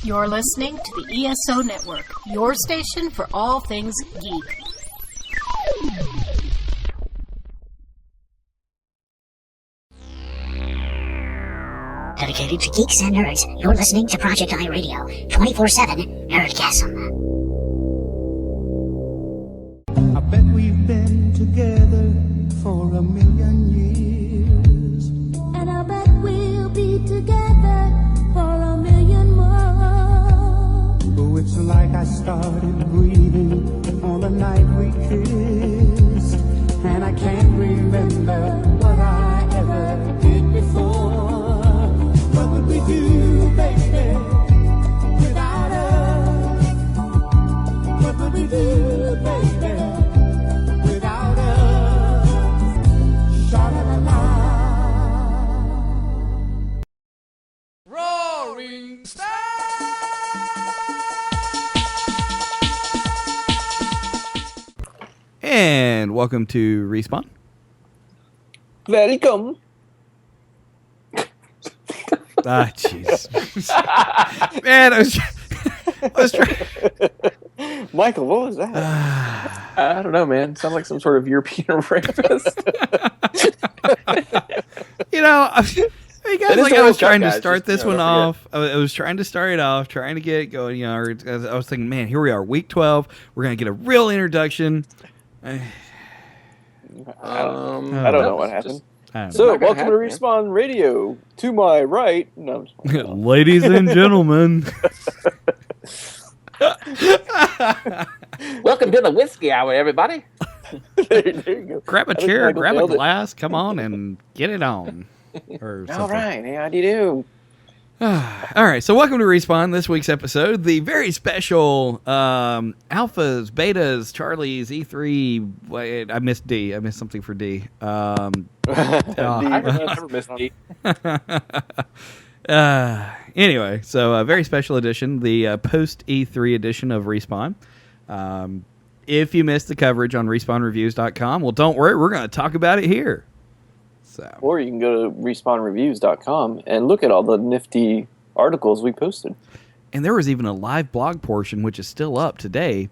You're listening to the ESO Network, your station for all things geek. Dedicated to geeks and nerds, you're listening to Project I Radio, 24/7 Nerdgasm. I bet we've been together for a million years. And I bet we'll be together for a million more. Oh, it's like I started breathing on the night we kissed. And I can't remember what I ever did before. What would we do, baby, without us? What would we do, baby, without us? Sha-la-la-la. Roaring Star! And welcome to Respawn. Welcome. Ah, jeez. Man, I was trying. Michael, what was that? I don't know, man. Sounds like some sort of European rapist. You know, you guys, like, I was trying to start this one off. I was trying to start it off, trying to get it going. You know, I was thinking, man, here we are, week 12. We're gonna get a real introduction. I don't know what happened. So, welcome to Respawn Radio. To my right, no, ladies and gentlemen. Welcome to the whiskey hour, everybody. there you go. Grab a I think chair, Michael grab a nailed it. glass, come on and get it on. Or All something. right, hey, how do you do? All right, so welcome to Respawn, this week's episode, the very special Alphas, Betas, Charlies, E3, wait, I missed D, I missed something for D. I never missed D. Anyway, so a very special edition, the post E3 edition of Respawn. If you missed the coverage on respawnreviews.com, well, don't worry, we're going to talk about it here. So. Or you can go to respawnreviews.com and look at all the nifty articles we posted. And there was even a live blog portion, which is still up today,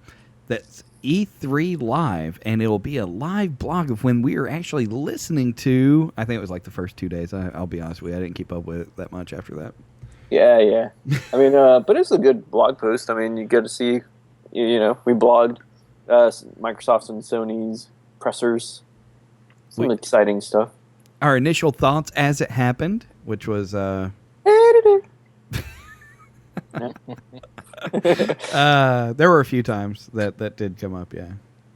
that's E3 Live, and it'll be a live blog of when we are actually listening to, I think it was like the first 2 days. I'll be honest with you, I didn't keep up with it that much after that. Yeah. I mean, but it's a good blog post. I mean, you get to see, you know, we blogged Microsoft's and Sony's pressers. Some exciting stuff. Our initial thoughts as it happened, which was... there were a few times that did come up, yeah.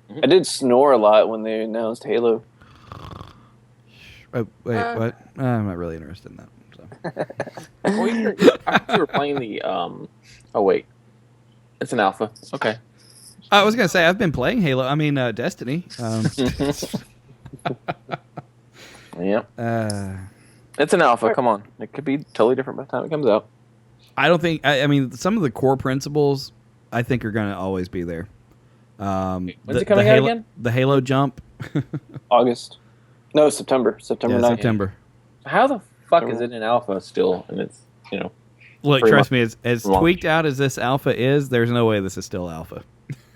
I did snore a lot when they announced Halo. Oh, wait, what? I'm not really interested in that. So. Well, you were playing the, oh wait. It's an alpha. Okay. I was going to say, I've been playing Halo. I mean, Destiny. Yep. It's an alpha. Come on. It could be totally different by the time it comes out. I don't think... I mean, some of the core principles, I think, are going to always be there. When's it coming out again? The Halo jump. August. No, September. September 9th. September. How the fuck is it in alpha still? And it's, you know... Look, trust me, as tweaked out as this alpha is, there's no way this is still alpha.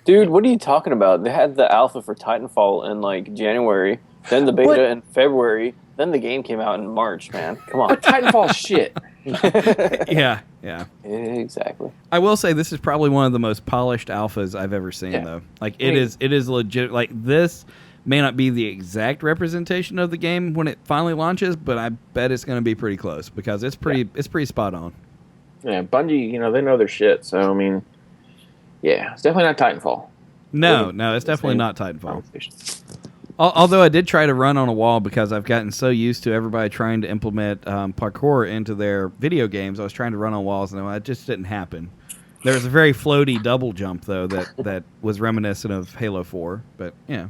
Dude, what are you talking about? They had the alpha for Titanfall in, like, January, then the beta in February, then the game came out in March, man. Come on. Titanfall shit. Yeah. Exactly. I will say this is probably one of the most polished alphas I've ever seen, though. Like, it is legit. Like, this may not be the exact representation of the game when it finally launches, but I bet it's going to be pretty close because it's pretty spot on. Yeah, Bungie, you know, they know their shit, so, I mean, yeah, it's definitely not Titanfall. No, it's definitely not Titanfall. Although I did try to run on a wall because I've gotten so used to everybody trying to implement parkour into their video games. I was trying to run on walls, and it just didn't happen. There was a very floaty double jump, though, that was reminiscent of Halo 4. But, yeah.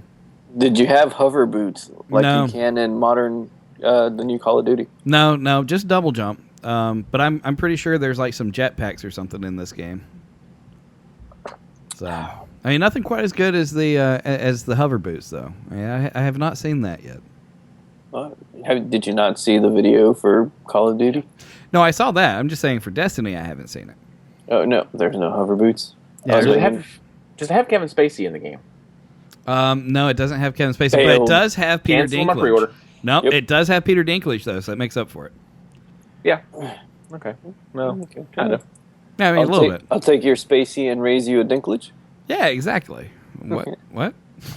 Did you have hover boots like No. you can in modern, the new Call of Duty? No, just double jump. But I'm pretty sure there's like some jetpacks or something in this game. So... I mean, nothing quite as good as the hover boots, though. I have not seen that yet. Did you not see the video for Call of Duty? No, I saw that. I'm just saying for Destiny, I haven't seen it. Oh no, there's no hover boots. Yeah, Does it have Kevin Spacey in the game? No, it doesn't have Kevin Spacey, Failed. but it does have Peter Cancel my Dinklage. pre-order. No, Yep. it does have Peter Dinklage though, so that makes up for it. Yeah. Okay. Well, Okay. kind of. Yeah, I mean a little bit. I'll take your Spacey and raise you a Dinklage. Yeah, exactly. What? What?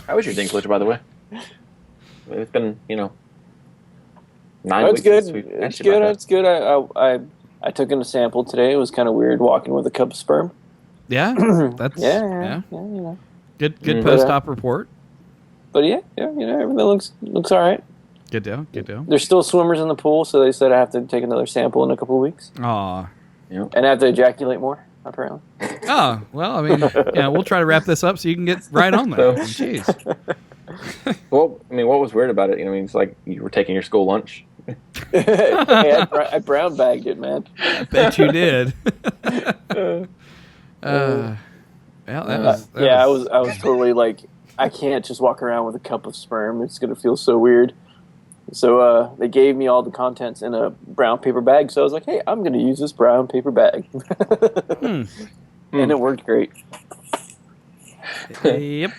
How was your Dinklage, by the way? It's been 9 Oh, weeks it's good. since we It's asked you about good. that. It's good. I took in a sample today. It was kind of weird walking with a cup of sperm. Yeah, that's Yeah, you know. good. Mm. Post-op report. But yeah, everything looks all right. Good deal. Good deal. There's still swimmers in the pool, so they said I have to take another sample in a couple of weeks, Aw. and I have to ejaculate more. Apparently. Oh, well, I mean, we'll try to wrap this up so you can get right on there. Jeez. Well, I mean, what was weird about it? It's like you were taking your school lunch. Hey, I brown bagged it, man. I bet you did. Well, that was, I was totally like, I can't just walk around with a cup of sperm. It's gonna feel so weird. So they gave me all the contents in a brown paper bag. So I was like, hey, I'm gonna use this brown paper bag, and it worked great. Yep.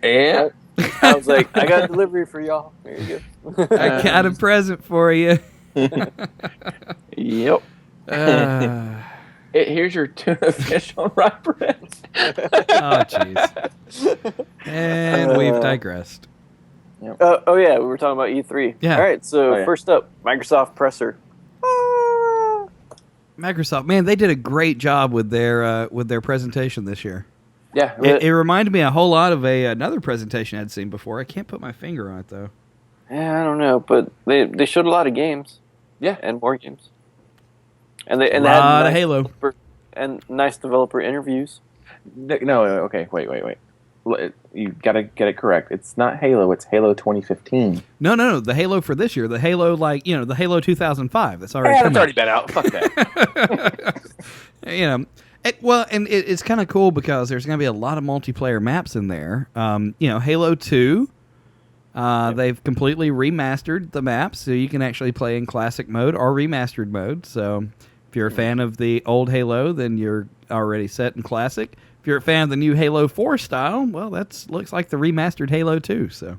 And I was like, I got a delivery for y'all. There you go. I got a present for you. yep. Here's your tuna fish on rye bread. Oh, jeez. And we've digressed. Oh yeah, we were talking about E3. Yeah. All right. So yeah. first up, Microsoft presser. Microsoft, man, they did a great job with their presentation this year. Yeah. It reminded me a whole lot of another presentation I'd seen before. I can't put my finger on it though. Yeah, I don't know, but they showed a lot of games. Yeah. And more games. And they A had lot of nice Halo. and nice developer interviews. No. Okay. Wait. You gotta get it correct. It's not Halo. It's Halo 2015. No. The Halo for this year. The Halo, the Halo 2005. That's already come That's out. already been out. Fuck that. It's kind of cool because there's going to be a lot of multiplayer maps in there. Halo 2, they've completely remastered the maps, so you can actually play in classic mode or remastered mode. So if you're a fan of the old Halo, then you're already set in classic. If you're a fan of the new Halo 4 style, well, looks like the remastered Halo 2. So.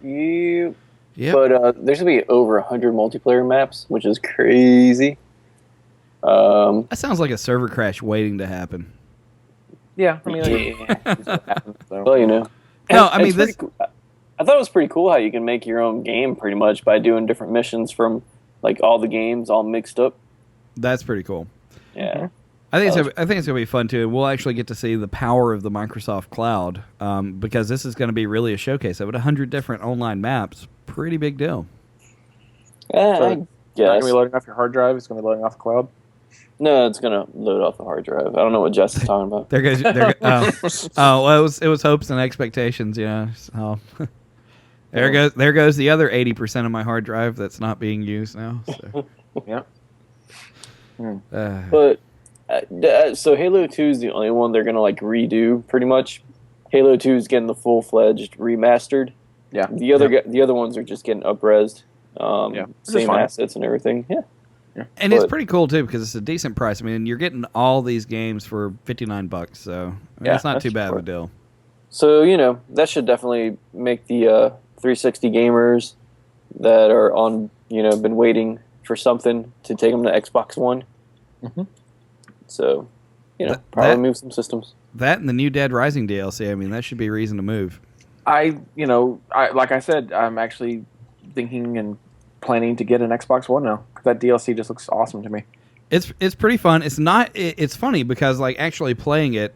Yep. Yep. There's gonna be over 100 multiplayer maps, which is crazy. That sounds like a server crash waiting to happen. Yeah. I mean, Well, No, I mean, it's pretty cool. I thought it was pretty cool how you can make your own game pretty much by doing different missions from like all the games all mixed up. That's pretty cool. Yeah. I think it's gonna be fun too. We'll actually get to see the power of the Microsoft Cloud because this is going to be really a showcase of it. 100 different online maps, pretty big deal. Yeah, So I It's not guess. gonna be loading off your hard drive. It's gonna be loading off the cloud. No, it's gonna load off the hard drive. I don't know what Jess is talking about. There goes. Well, it was hopes and expectations. So there goes the other 80% of my hard drive that's not being used now. So. Yeah. But so Halo 2 is the only one they're gonna like redo pretty much. Halo 2 is getting the full-fledged remastered. Yeah. The other ones are just getting up-resed. Which is Same fine. assets and everything. Yeah. And it's pretty cool too because it's a decent price. I mean, you're getting all these games for $59, so it's not that's too bad of a true. deal. So that should definitely make the 360 gamers that are on been waiting for something to take them to Xbox One. Mm-hmm. So That- move some systems. That and the new Dead Rising DLC. I mean, that should be a reason to move. I like I said, I'm actually thinking and planning to get an Xbox One now. That DLC just looks awesome to me. It's pretty fun. It's not. It's funny because like actually playing it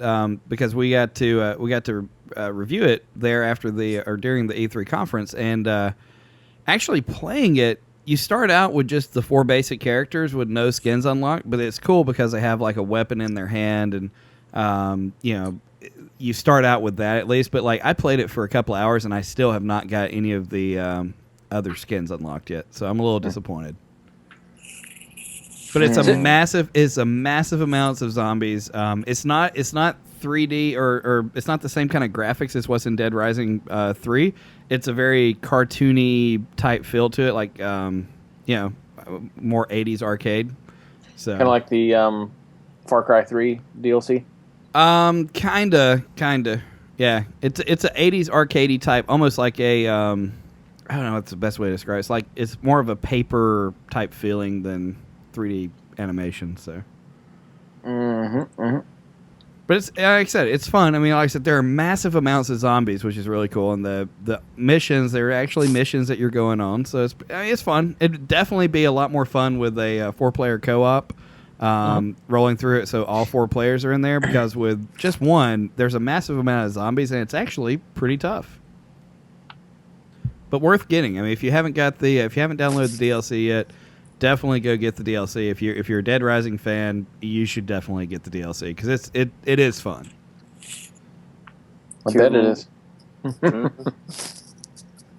because we got to review it there during the E3 conference and actually playing it. You start out with just the 4 basic characters with no skins unlocked, but it's cool because they have like a weapon in their hand and you start out with that at least. But like I played it for a couple of hours and I still have not got any of the other skins unlocked yet, so I'm a little disappointed. But it's a massive amounts of zombies. It's not 3D or it's not the same kind of graphics as what's in Dead Rising 3. It's a very cartoony type feel to it, like more 80s arcade. So kind of like the Far Cry 3 DLC. Kinda. Yeah, it's a 80s arcadey type, almost like a I don't know what's the best way to describe it. It's like it's more of a paper type feeling than 3D animation. So, but it's like I said, it's fun. I mean, like I said, there are massive amounts of zombies, which is really cool, and the missions, there are actually missions that you're going on, so it's fun. It'd definitely be a lot more fun with a 4-player co-op. Rolling through it so all 4 players are in there, because with just one there's a massive amount of zombies and it's actually pretty tough, but worth getting. I mean, if you haven't downloaded the DLC yet, definitely go get the DLC. If you're a Dead Rising fan, you should definitely get the DLC because it is fun. I bet it is.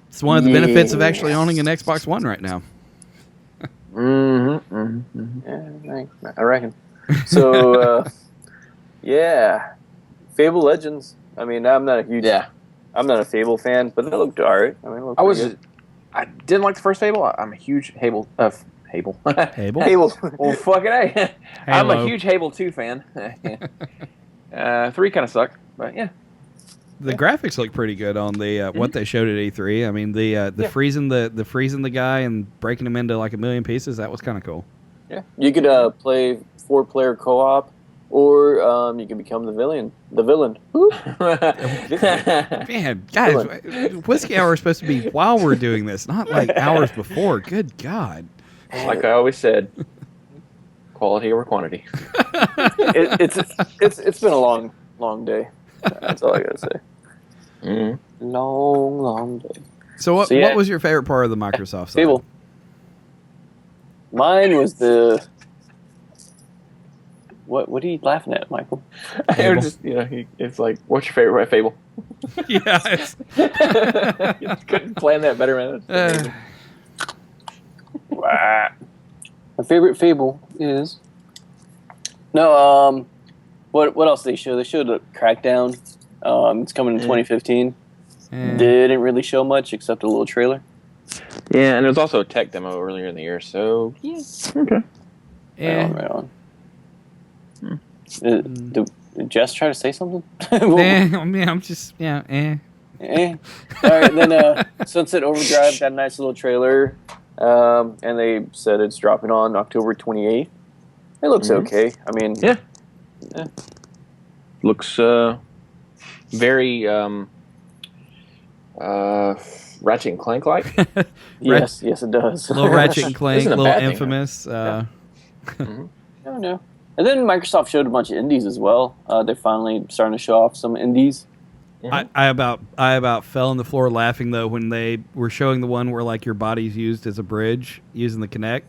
It's one of the benefits of actually owning an Xbox One right now. Yeah, I reckon. So, yeah, Fable Legends. I mean, I'm not a Fable fan, but it looked alright. I mean, I didn't like the first Fable. I'm a huge Fable. Hable? Well, fucking A. I'm a huge Fable 2 fan. 3 kind of sucked, but yeah. The graphics look pretty good on the what they showed at E3. I mean, the freezing the guy and breaking him into like a million pieces, that was kind of cool. Yeah, you could play 4-player co-op, or you could become the villain. Man, guys, Whiskey Hour is supposed to be while we're doing this, not like hours before. Good God! Like I always said, quality over quantity. It's been a long day. That's all I gotta say. Long day. So what was your favorite part of the Microsoft side? Fable. Mine was the. What are you laughing at, Michael? It's like, what's your favorite Fable? Yeah, You couldn't plan that better, man. My favorite Fable is. No, what else did they show? They showed a Crackdown. It's coming in 2015. Didn't really show much except a little trailer. Yeah, and there was also a tech demo earlier in the year, so yeah. Okay. Yeah. Right on. Did Jess try to say something? I mean, I'm just All right, then Sunset Overdrive got a nice little trailer, and they said it's dropping on October 28th. It looks okay. I mean, yeah. Looks very Ratchet and Clank like. yes, it does. Little Ratchet and Clank, little Infamous. No. And then Microsoft showed a bunch of indies as well. They're finally starting to show off some indies. I about fell on the floor laughing though when they were showing the one where like your body's used as a bridge using the Kinect.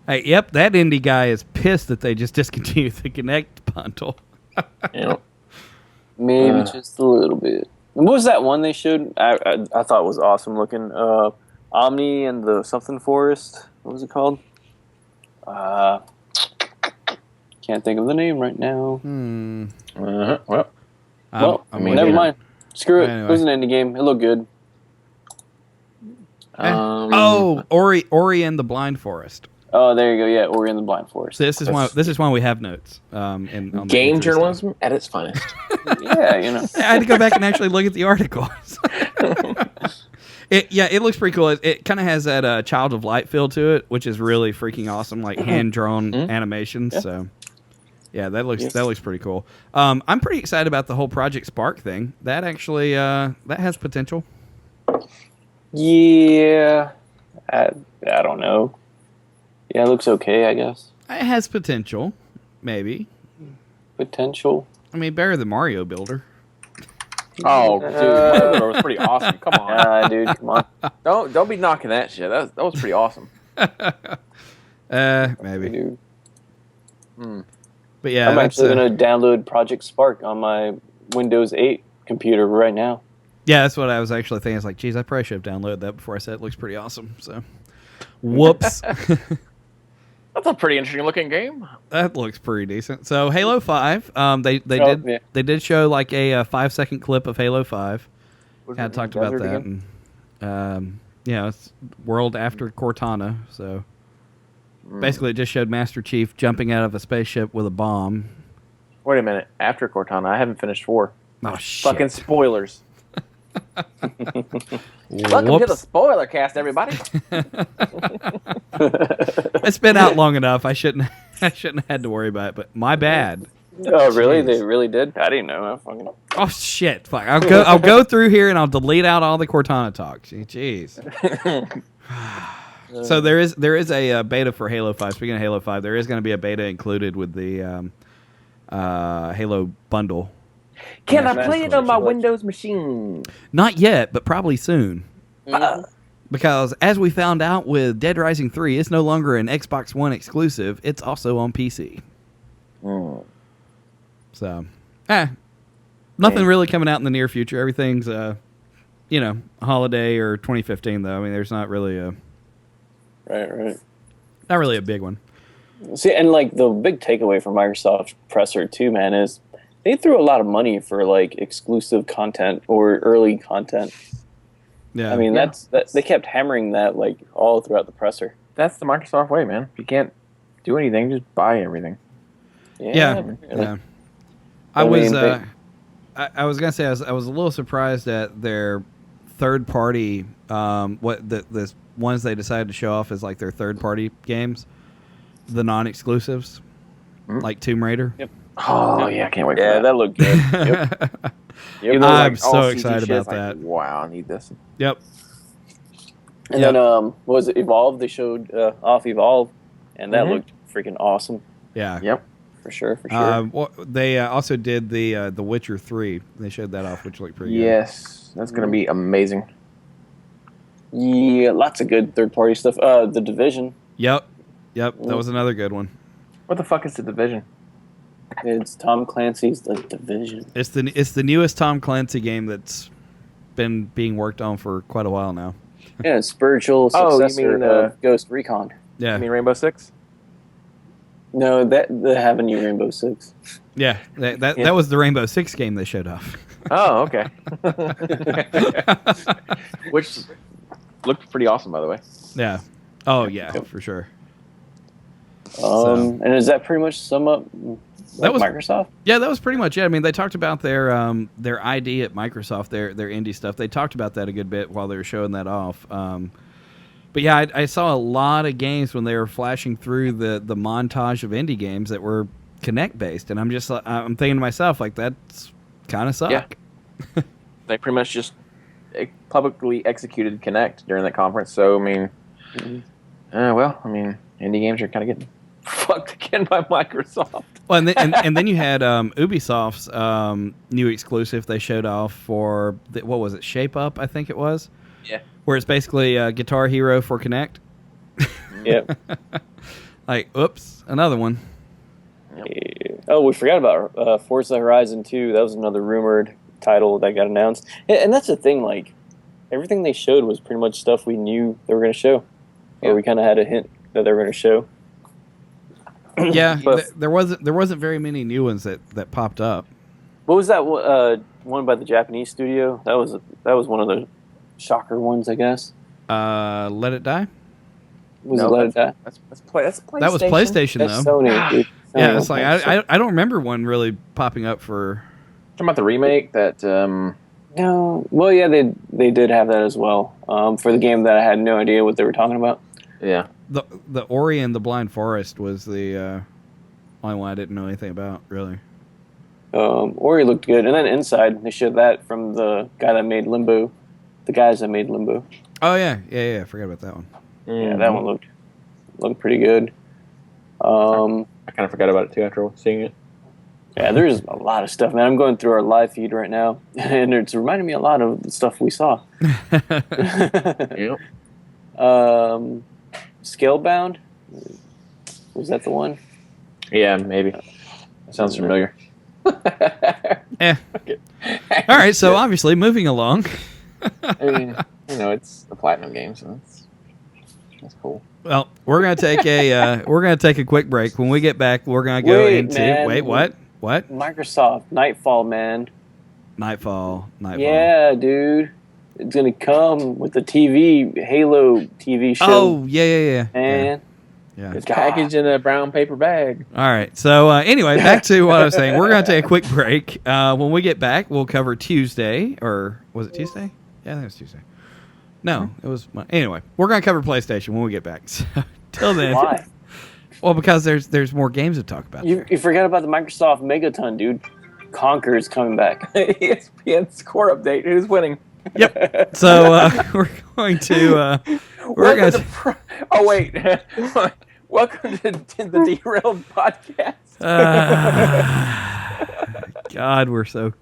Yep, that indie guy is pissed that they just discontinued the Kinect bundle. Yep. Maybe just a little bit. What was that one they showed? I thought was awesome looking. Omni and the something forest. What was it called? Can't think of the name right now. Well, never mind. Screw it. Anyway. It was an indie game. It looked good. Ori and the Blind Forest. Oh, there you go. Yeah, Ori and the Blind Forest. This is why we have notes. On game journalism at its finest. Yeah, you know. I had to go back and actually look at the articles. It looks pretty cool. It kind of has that Child of Light feel to it, which is really freaking awesome, like hand drawn animations. Yeah. So, yeah, that looks pretty cool. I'm pretty excited about the whole Project Spark thing. That actually that has potential. Yeah, I don't know. Yeah, it looks okay, I guess. It has potential, maybe. Potential. I mean, better than Mario Builder. Oh, dude, Mario Builder was pretty awesome. Come on, dude, come on. Don't be knocking that shit. That was pretty awesome. Maybe. Dude. But yeah, I'm actually going to download Project Spark on my Windows 8 computer right now. Yeah, that's what I was actually thinking. It's like, geez, I probably should have downloaded that before I said it looks pretty awesome. So, whoops. That's a pretty interesting looking game. That looks pretty decent. So Halo 5, they did show like a 5-second clip of Halo 5. Kind of talked about that. And, it's world after Cortana. So Basically, it just showed Master Chief jumping out of a spaceship with a bomb. Wait a minute. After Cortana, I haven't finished 4. Oh, shit. Fucking spoilers. Welcome to the spoiler cast, everybody. It's been out long enough. I shouldn't have had to worry about it, but my bad. Oh, really? Jeez. They really did? I didn't know. I fucking... Oh shit! Fuck. I'll go through here and I'll delete out all the Cortana talk. Jeez. So there is a beta for Halo 5. Speaking of Halo 5, there is going to be a beta included with the Halo bundle. Can I play it on my Windows machine? Not yet, but probably soon. Mm-hmm. Because as we found out with Dead Rising 3, it's no longer an Xbox One exclusive. It's also on PC. So, nothing really coming out in the near future. Everything's, holiday or 2015, though. I mean, there's not really Right. not really a big one. See, and like the big takeaway from Microsoft presser too, man, is they threw a lot of money for like exclusive content or early content. Yeah, I mean, that's they kept hammering that like all throughout the presser. That's the Microsoft way, man. If you can't do anything, just buy everything. Yeah. I was gonna say I was a little surprised at their third party the ones they decided to show off as like their third party games, the non-exclusives, like Tomb Raider. Yep. Oh yeah, I can't wait. Yeah, for that looked good. Yep. Even though, I'm like, all so CG excited shit, about it's like, that. wow, I need this. Yep. And then what was it, Evolve? They showed off Evolve, and that looked freaking awesome. Yeah. Yep. For sure. They also did the Witcher 3. They showed that off, which looked pretty good. Yes, that's gonna be amazing. Yeah, lots of good third-party stuff. The Division. Yep. That was another good one. What the fuck is the Division? It's Tom Clancy's The Division. It's the newest Tom Clancy game that's been being worked on for quite a while now. Yeah, spiritual successor of Ghost Recon. Yeah. You mean Rainbow Six? No, they have a new Rainbow Six. Yeah, that was the Rainbow Six game they showed off. Oh, okay. Which looked pretty awesome, by the way. Yeah. Oh, yeah, for sure. And does that pretty much sum up that was Microsoft? Yeah, that was pretty much it. I mean, they talked about their ID at Microsoft, their indie stuff. They talked about that a good bit while they were showing that off. But yeah, I saw a lot of games when they were flashing through the montage of indie games that were Kinect based, and I'm thinking to myself, like, that's kind of suck. Yeah. They pretty much just publicly executed Kinect during that conference. So I mean, indie games are kind of getting fucked again by Microsoft. Well, and then you had Ubisoft's new exclusive they showed off for what was it, Shape Up, I think it was. Yeah. Where it's basically Guitar Hero for Kinect. Yep. Like, oops, another one. Yep. Oh, we forgot about Forza Horizon 2. That was another rumored title that got announced. And that's the thing, like, everything they showed was pretty much stuff we knew they were going to show. Or we kind of had a hint that they were going to show. Yeah, but there wasn't very many new ones that popped up. What was that one by the Japanese studio? That was one of the shocker ones, I guess. Let It Die? Was it Let It Die? That's PlayStation. That was PlayStation, That's though. Sony, dude. Yeah, it's like I don't remember one really popping up for. Talking about the remake that. No, well, yeah, they did have that as well. For the game that I had no idea what they were talking about. Yeah. The Ori and the Blind Forest was the only one I didn't know anything about, really. Ori looked good, and then Inside they showed that from the guy that made Limbo, the guys that made Limbo. Oh yeah, I forgot about that one. Yeah, that one looked pretty good. I kind of forgot about it too after seeing it. Yeah, there's a lot of stuff, man. I'm going through our live feed right now, and it's reminding me a lot of the stuff we saw. Yep. Scalebound? Was that the one? Yeah, maybe. That sounds familiar. All right, so obviously moving along. I mean, it's the Platinum game, so that's cool. Well, we're gonna take a quick break. When we get back, we're gonna go what? Microsoft Nightfall, man. Nightfall. Yeah, dude. It's gonna come with the TV Halo TV show. Oh yeah. Man. Yeah. It's packaged in a brown paper bag. All right. So anyway, back to what I was saying. We're going to take a quick break. When we get back, we'll cover Tuesday. Or was it Tuesday? Yeah, I think it was Tuesday. No, it was... Anyway, we're going to cover PlayStation when we get back. So, till then... Why? Well, because there's more games to talk about. You forgot about the Microsoft Megaton, dude. Conker is coming back. ESPN score update. Who's winning? Yep. So we're going to... Oh, wait. Welcome to the Derailed Podcast. God, we're so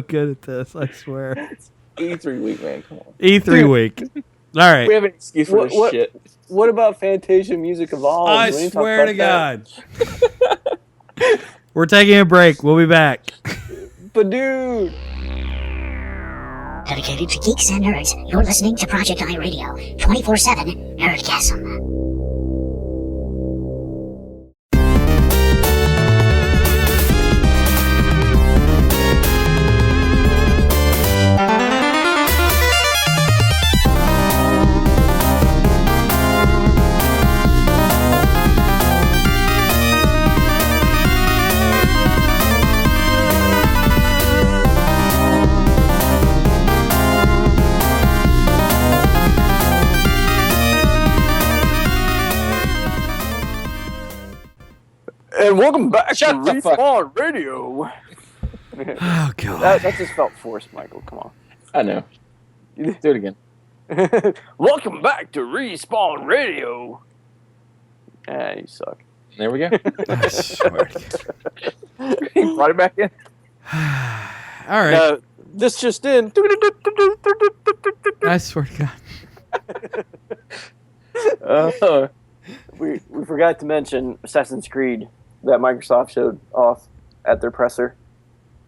good at this, I swear. It's E3 week, man. Come on. E3 week. All right. We have an excuse for this shit. What about Fantasia Music Evolved? I swear to God. We're taking a break. We'll be back. But dude... Dedicated to geeks and nerds, you're listening to Project I Radio, 24/7 Nerdgasm. And welcome back to the fuck Respawn Radio. Oh, God. That just felt forced, Michael. Come on. I know. Do it again. Welcome back to Respawn Radio. You suck. There we go. I swear to God. He brought it back in. All right. Now, this just in. I swear to God. We forgot to mention Assassin's Creed that Microsoft showed off at their presser.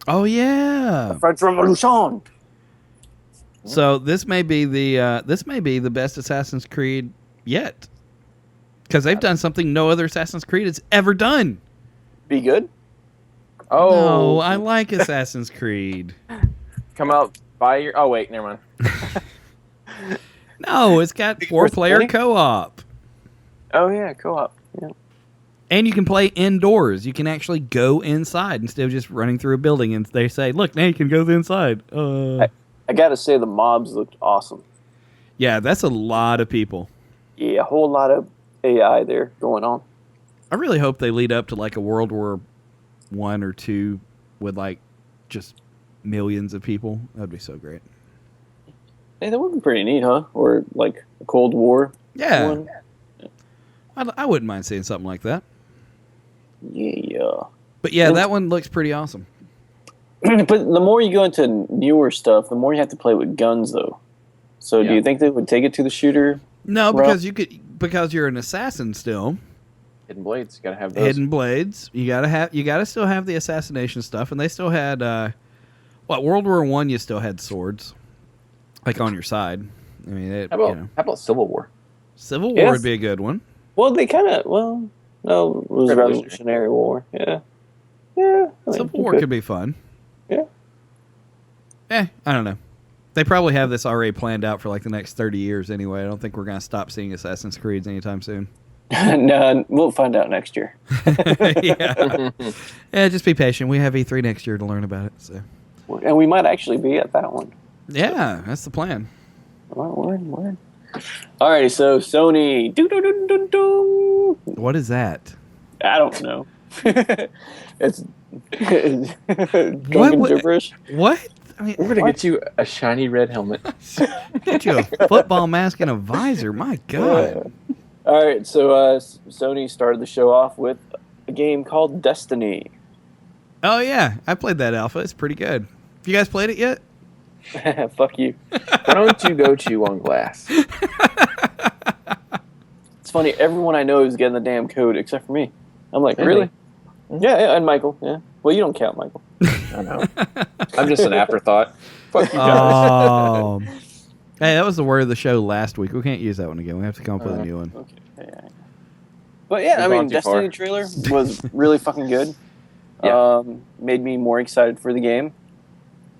Oh, yeah. French Revolution. So this may be the best Assassin's Creed yet, because they've done something no other Assassin's Creed has ever done. Be good. Oh, No, I like Assassin's Creed. come out by your. Oh wait, never mind. No, it's got 4-player funny? co-op, Oh yeah, co-op. Yeah. and you can play indoors. You can actually go inside instead of just running through a building. And they say, "Look, now you can go inside." I gotta say the mobs looked awesome. Yeah, that's a lot of people. Yeah, a whole lot of AI there going on. I really hope they lead up to like a World War I or II with like just millions of people. That'd be so great. Hey, that would be pretty neat, huh? Or like a Cold War Yeah, one. I wouldn't mind seeing something like that. Yeah. But yeah, that one looks pretty awesome. But the more you go into newer stuff, the more you have to play with guns, though. So do Yeah. you think they would take it to the shooter? No, Rough. because you're an assassin still. Hidden blades. You gotta have those. Hidden blades. You gotta still have the assassination stuff, and they still had World War I. You still had swords, like on your side. I mean, How about Civil War? Civil War Yes. would be a good one. Well, they kind of. Well, no, it was Revolutionary War. Yeah. Yeah. I mean, Civil War could be fun. Yeah. I don't know. They probably have this already planned out for like the next 30 years anyway. I don't think we're going to stop seeing Assassin's Creeds anytime soon. No, we'll find out next year. Yeah. Yeah, just be patient. We have E3 next year to learn about it. So. And we might actually be at that one. Yeah, that's the plan. Word. Alrighty, so Sony. Do. What is that? I don't know. It's drunken gibberish. What? I mean, We're gonna get you a shiny red helmet. get you a football mask and a visor. My God. All right, so Sony started the show off with a game called Destiny. Oh, yeah. I played that alpha. It's pretty good. Have you guys played it yet? Fuck you. Why don't you go chew on glass? It's funny, everyone I know is getting the damn code except for me. I'm like, really? Yeah, and Michael, yeah. Well, you don't count, Michael. I know. I'm just an afterthought. Fuck you guys. Oh. Hey, that was the word of the show last week. We can't use that one again. We have to come up with a new one. Okay. Yeah. But yeah, I We've mean, gone too Destiny far. trailer was really fucking good. Yeah. Made me more excited for the game.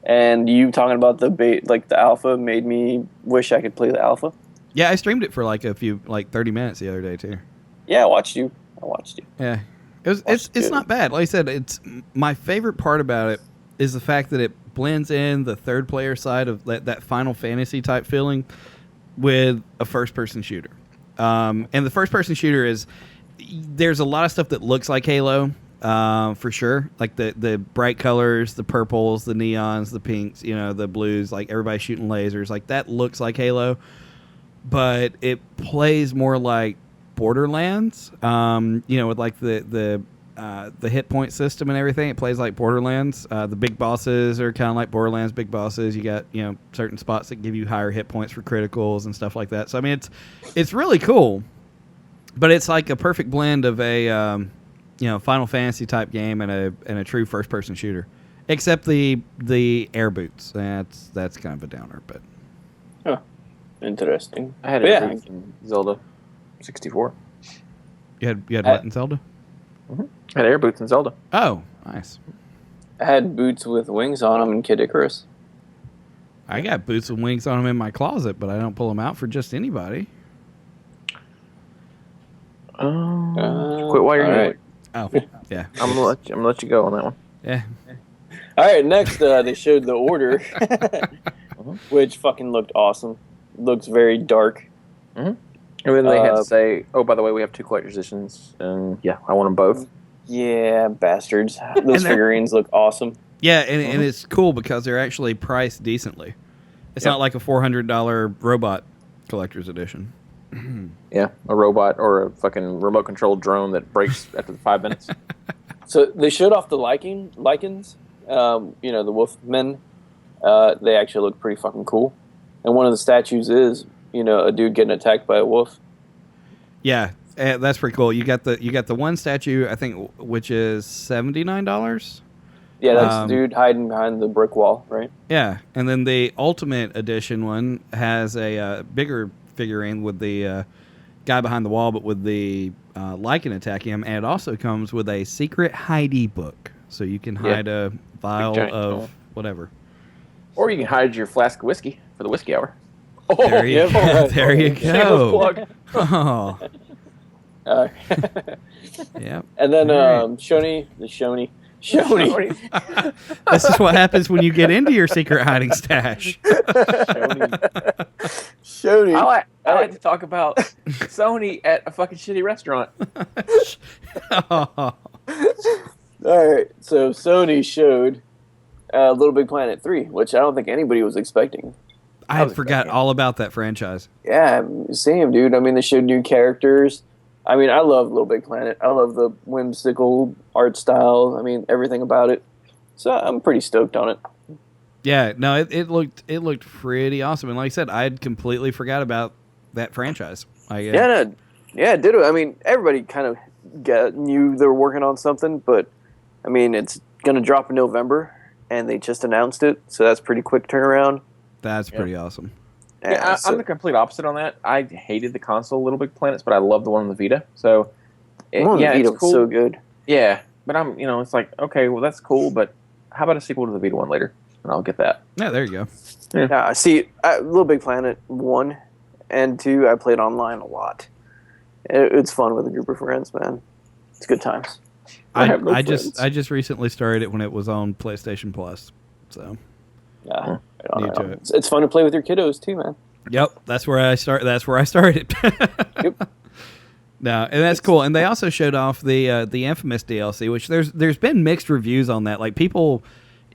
And you talking about the alpha made me wish I could play the alpha. Yeah, I streamed it for like 30 minutes the other day too. Yeah, I watched you. Yeah, it's good. not bad. Like I said, it's my favorite part about it is the fact that it blends in the third player side of that Final Fantasy type feeling with a first person shooter. And the first person shooter is there's a lot of stuff that looks like Halo. For sure, like the bright colors, the purples, the neons, the pinks, the blues, like everybody shooting lasers, like that looks like Halo, but it plays more like Borderlands. With like the hit point system and everything, it plays like Borderlands. The big bosses are kind of like Borderlands big bosses. You got certain spots that give you higher hit points for criticals and stuff like that. So I mean, it's really cool, but it's like a perfect blend of a Final Fantasy type game and a true first person shooter, except the air boots. That's kind of a downer, but interesting. I had it in Zelda 64. You had what in Zelda? Mm-hmm. I had air boots in Zelda. Oh, nice. I had boots with wings on them in Kid Icarus. I got boots with wings on them in my closet, but I don't pull them out for just anybody. Quit while you're right. Oh, yeah. I'm gonna let you go on that one. Yeah. All right, next they showed the order, which fucking looked awesome. Looks very dark. Mm-hmm. And then they had to say, "Oh, by the way, we have 2 collector's editions, and yeah, I want them both." Yeah, bastards. Those figurines look awesome. Yeah, and it's cool because they're actually priced decently. It's not like a $400 robot collector's edition. Yeah, a robot or a fucking remote controlled drone that breaks after 5 minutes. So they showed off the Lycans, the wolf men. They actually look pretty fucking cool. And one of the statues is, a dude getting attacked by a wolf. Yeah, that's pretty cool. You got the one statue, I think, which is $79. Yeah, that's the dude hiding behind the brick wall, right? Yeah, and then the Ultimate Edition one has a bigger figurine with the guy behind the wall, but with the Lycan attacking him, and it also comes with a secret hidey book, so you can hide a vial of whatever. Or you can hide your flask of whiskey for the whiskey hour. Oh, there you go. There you go. Oh. Yeah. And then Shoni. This is what happens when you get into your secret hiding stash. Shoni. I like to talk about Sony at a fucking shitty restaurant. All right, so Sony showed Little Big Planet 3, which I don't think anybody was expecting. I forgot all about that franchise. Yeah, same, dude. I mean, they showed new characters. I mean, I love Little Big Planet. I love the whimsical art style. I mean, everything about it. So I'm pretty stoked on it. Yeah, no, it looked pretty awesome. And like I said, I had completely forgot about that franchise. Yeah, ditto. I mean, everybody kind of knew they were working on something, but I mean, it's going to drop in November, and they just announced it, so that's pretty quick turnaround. That's pretty awesome. Yeah, I'm the complete opposite on that. I hated the console Little Big Planets, but I love the one on the Vita. So, it's cool. So good. Yeah, but it's like, okay, well, that's cool, but how about a sequel to the Vita one later? And I'll get that. Yeah, there you go. Yeah, see, Little Big Planet 1 and 2, I played online a lot. It's fun with a group of friends, man. It's good times. I just recently started it when it was on PlayStation Plus. So yeah, to it. It's fun to play with your kiddos too, man. Yep, that's where I started. Yep. No, and that's cool. And they also showed off the Infamous DLC, which there's been mixed reviews on that. Like, people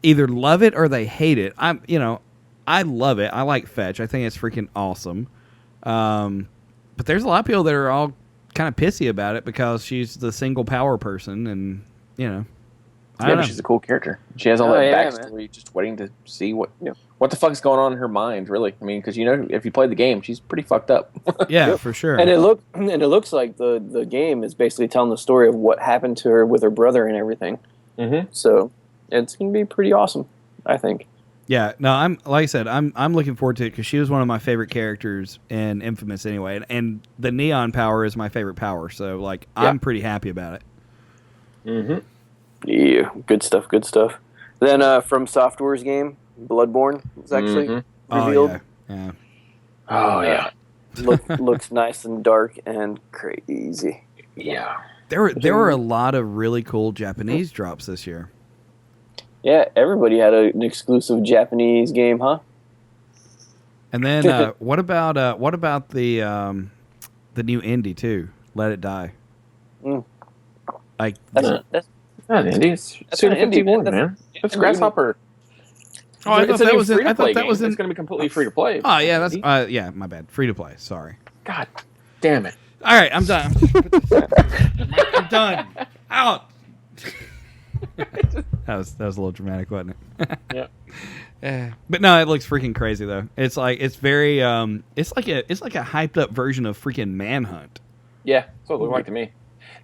either love it or they hate it. I love it. I like Fetch. I think it's freaking awesome. But there's a lot of people that are all kind of pissy about it because she's the single power person, and I don't know. She's a cool character. She has all that backstory, man. Just waiting to see what the fuck is going on in her mind, really. I mean, because if you play the game, she's pretty fucked up. Yeah, for sure. And it looks like the game is basically telling the story of what happened to her with her brother and everything. Mm-hmm. So it's gonna be pretty awesome, I think. Yeah, no, I'm looking forward to it because she was one of my favorite characters in Infamous anyway, and the neon power is my favorite power. So I'm pretty happy about it. Mm-hmm. Yeah, good stuff. Then from Software's game, Bloodborne was actually revealed. Oh yeah. Looks nice and dark and crazy. Yeah. There were a lot of really cool Japanese drops this year. Yeah, everybody had an exclusive Japanese game, huh? And then what about the new indie too? Let It Die. Mm. Like That's It's not indie. It's That's Suda not indie, 51, man. man. That's It's indie. Grasshopper. Oh, I thought It's a that new was in. I free-to-play thought that game. was in. It's going to be completely free to play. Oh yeah, that's yeah. My bad. Free to play. Sorry. God damn it. All right, I'm done. I'm done. Out. that was a little dramatic, wasn't it? Yeah. Yeah. But no, it looks freaking crazy though. It's very it's like a hyped up version of freaking Manhunt. Yeah, that's what it looked like to me.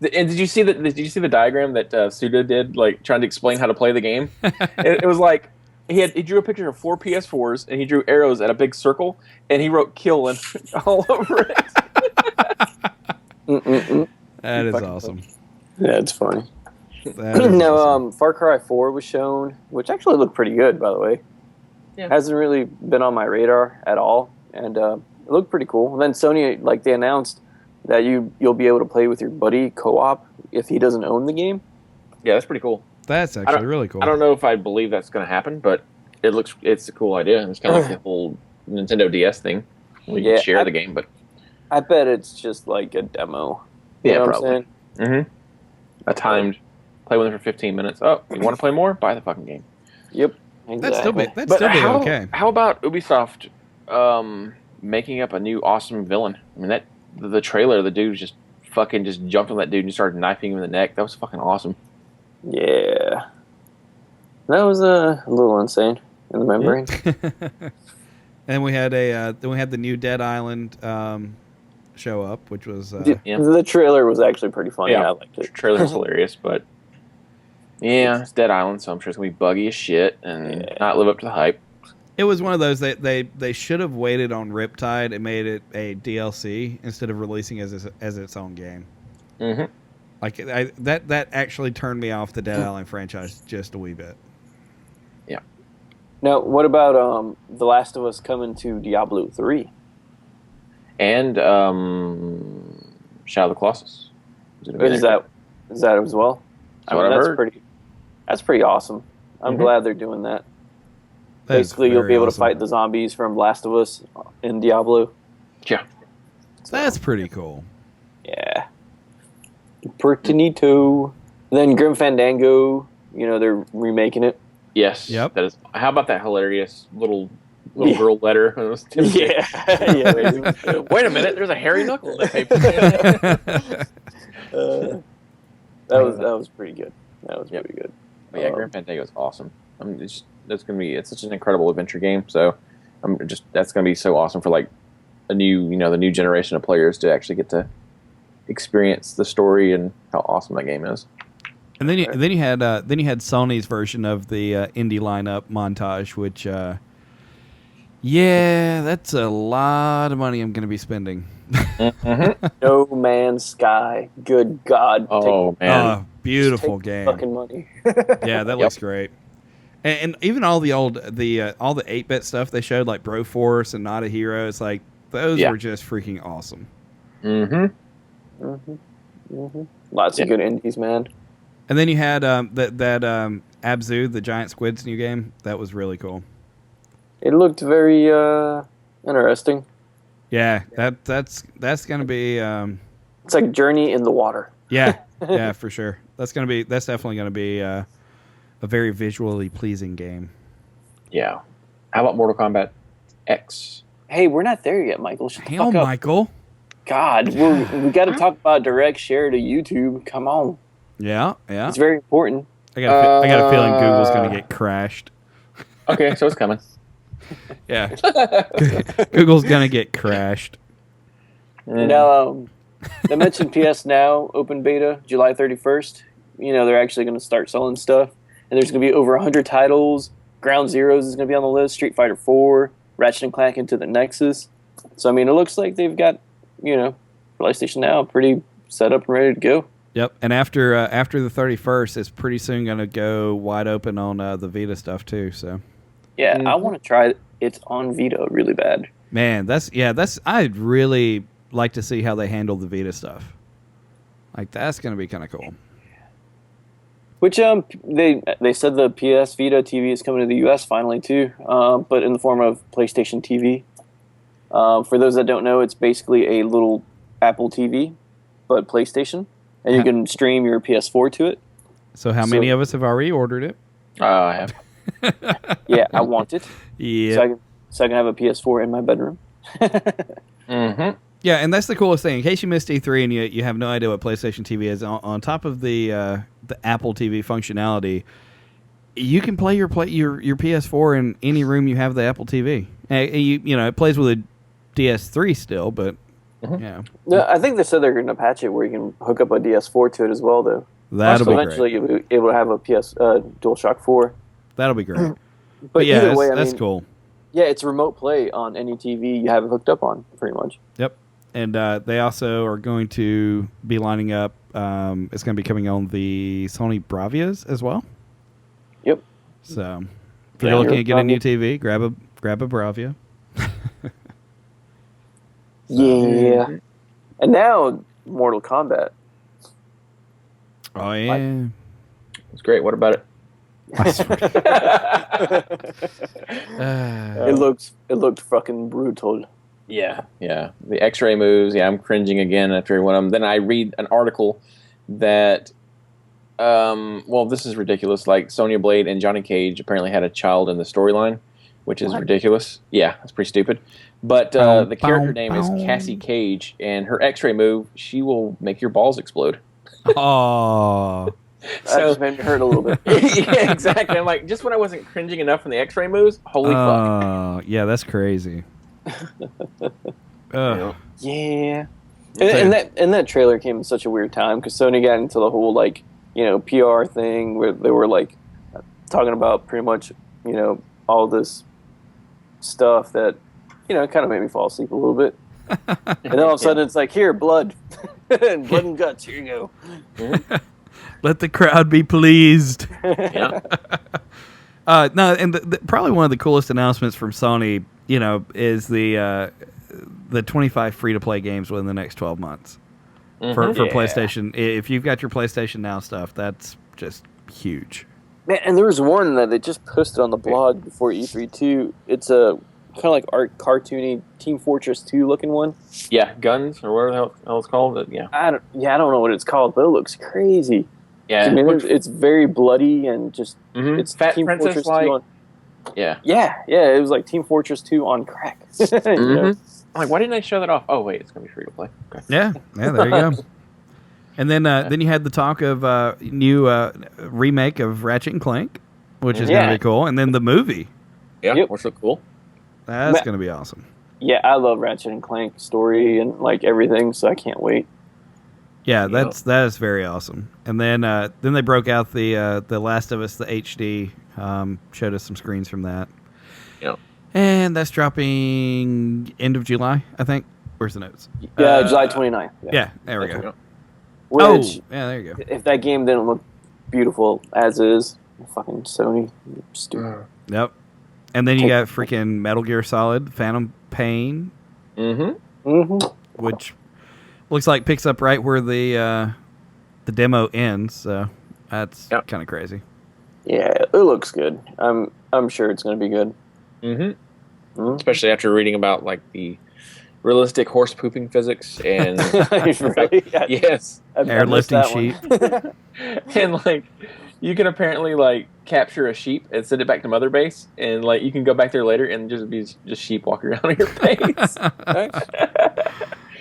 And did you see the diagram that Suda did, like trying to explain how to play the game? It was like he drew a picture of 4 PS4s and he drew arrows at a big circle and he wrote "kill" and all over it. That is awesome. Yeah, it's funny. That is No, awesome. Far Cry 4 was shown, which actually looked pretty good, by the way. Yeah. Hasn't really been on my radar at all, and it looked pretty cool. And then Sony, like, they announced that you'll be able to play with your buddy co-op if he doesn't own the game. Yeah, that's pretty cool. That's actually really cool. I don't know if I believe that's going to happen, but it's a cool idea. And it's kind of like the whole Nintendo DS thing. We can share the game, but I bet it's just like a demo. You know what I'm saying? Mm-hmm. A timed play with it for 15 minutes. Oh, you want to play more? Buy the fucking game. Yep. That'd still be But okay. How about Ubisoft making up a new awesome villain? I mean, the trailer, the dude just jumped on that dude and started knifing him in the neck. That was fucking awesome. Yeah. That was a little insane in the membrane. And we had the new Dead Island show up, which was The trailer was actually pretty funny. Yeah. I liked it. Trailer's hilarious, but yeah, it's Dead Island, so I'm sure it's gonna be buggy as shit and not live up to the hype. it was one of those that they should have waited on Riptide and made it a DLC instead of releasing as its own game. Mm-hmm. Like that actually turned me off the Dead Island franchise just a wee bit. Yeah. Now, what about The Last of Us coming to Diablo 3? And Shadow of the Colossus. Is that as well? That's what I've heard. That's pretty awesome. I'm glad they're doing that. Basically, you'll be able to fight the zombies from Last of Us in Diablo. Yeah. That's pretty cool. Yeah. Pretty neato. Then Grim Fandango, they're remaking it. Yes. Yep. That is. How about that hilarious little girl letter? Yeah. Wait a minute. There's a hairy knuckle in that paper. That was pretty good. That was pretty good. But yeah, Grim Fandango is awesome. It's such an incredible adventure game. So that's gonna be so awesome for like the new generation of players to actually get to experience the story and how awesome that game is. And then you had Sony's version of the indie lineup montage, which that's a lot of money I'm going to be spending. No Man's Sky. Good God. Oh man, beautiful take game. Fucking money. Yeah, that looks great. And even all the old all the 8-bit stuff they showed, like Broforce and Not a Hero, it's like those were just freaking awesome. Lots of good indies, man. And then you had that Abzu, the giant squid's new game. That was really cool. It looked very interesting. Yeah, that's gonna be. It's like Journey in the Water. Yeah, for sure. That's definitely gonna be a very visually pleasing game. Yeah. How about Mortal Kombat X? Hey, we're not there yet, Michael. Shut the Hell, fuck up. Michael. God, we got to talk about direct share to YouTube. Come on, Yeah. it's very important. I got a feeling Google's gonna get crashed. Okay, so it's coming. Yeah. Google's gonna get crashed. Now, they mentioned PS Now open beta July 31st. They're actually going to start selling stuff, and there's going to be over 100 titles. Ground Zeroes is going to be on the list. Street Fighter 4, Ratchet and Clank Into the Nexus. So it looks like they've got PlayStation Now pretty set up and ready to go. Yep. And after the 31st, it's pretty soon gonna go wide open on the Vita stuff too. So. Yeah, I want to try it. It's on Vita really bad. Man, I'd really like to see how they handle the Vita stuff. Like that's going to be kind of cool. Which they said the PS Vita TV is coming to the US finally too, but in the form of PlayStation TV. For those that don't know, it's basically a little Apple TV, but PlayStation, and you can stream your PS4 to it. So how many of us have already ordered it? I have. Yeah, I want it. Yeah. So I can have a PS4 in my bedroom. Mm-hmm. Yeah, and that's the coolest thing. In case you missed E3 and you have no idea what PlayStation TV is, on top of the Apple TV functionality, you can play your PS4 in any room you have the Apple TV. You know, it plays with a DS3 still, but yeah. No, I think they said they're going to patch it where you can hook up a DS4 to it as well, though. That'll be eventually great. you'll be able to have a DualShock 4. That'll be great. But yeah, either way, that's cool. Yeah, it's remote play on any TV you have it hooked up on, pretty much. Yep. And they also are going to be lining up. It's going to be coming on the Sony Bravias as well. Yep. So if you're looking at getting a new TV, grab a Bravia. Yeah. And now Mortal Kombat. Oh yeah. It's great. What about it? It looked fucking brutal. Yeah. The X-ray moves. Yeah, I'm cringing again after one of them. Then I read an article that, this is ridiculous. Like Sonya Blade and Johnny Cage apparently had a child in the storyline, which is ridiculous. Yeah, that's pretty stupid. But the character name is Cassie Cage, and her X-ray move, she will make your balls explode. Oh. That just made me hurt a little bit. Yeah, exactly. I'm like, just when I wasn't cringing enough from the X-ray moves, holy fuck. Yeah, that's crazy. Yeah. And that trailer came at such a weird time because Sony got into the whole PR thing where they were like talking about pretty much all this stuff that kind of made me fall asleep a little bit. And then all of a sudden it's like, here, blood and blood and guts, here you go. Mm-hmm. Let the crowd be pleased. Yeah. No, and probably one of the coolest announcements from Sony, is the 25 free-to-play games within the next 12 months for PlayStation. If you've got your PlayStation Now stuff, that's just huge. Man, and there was one that they just posted on the blog before E3 too. It's a kind of like cartoony Team Fortress 2 looking one. Yeah, Guns or whatever the hell it's called. Yeah. I don't know what it's called, but it looks crazy. Yeah, I mean, it's very bloody and just it's Fat Team Princess Fortress 2 like. on. Yeah. It was like Team Fortress 2 on crack. I'm like, why didn't I show that off? Oh wait, it's gonna be free to play. Okay. Yeah, there you go. And then you had the talk of new remake of Ratchet and Clank, which is going to be cool. And then the movie. Yeah, which look cool. That's going to be awesome. Yeah, I love Ratchet and Clank story and like everything, so I can't wait. Yeah, that is very awesome. And then they broke out the Last of Us, the HD, showed us some screens from that. Yep. And that's dropping end of July, I think. Where's the notes? Yeah, July 29th. Yeah, there we go. Which, yeah, there you go. If that game didn't look beautiful as is, fucking Sony, stupid. Yep. And then you got freaking Metal Gear Solid, Phantom Pain. Which looks like picks up right where the demo ends, so that's kind of crazy. Yeah, it looks good. I'm sure it's going to be good. Especially after reading about like the realistic horse pooping physics and really? Yes, airlifting sheep. And like you can apparently like capture a sheep and send it back to mother base, and like you can go back there later and just sheep walking around on your face.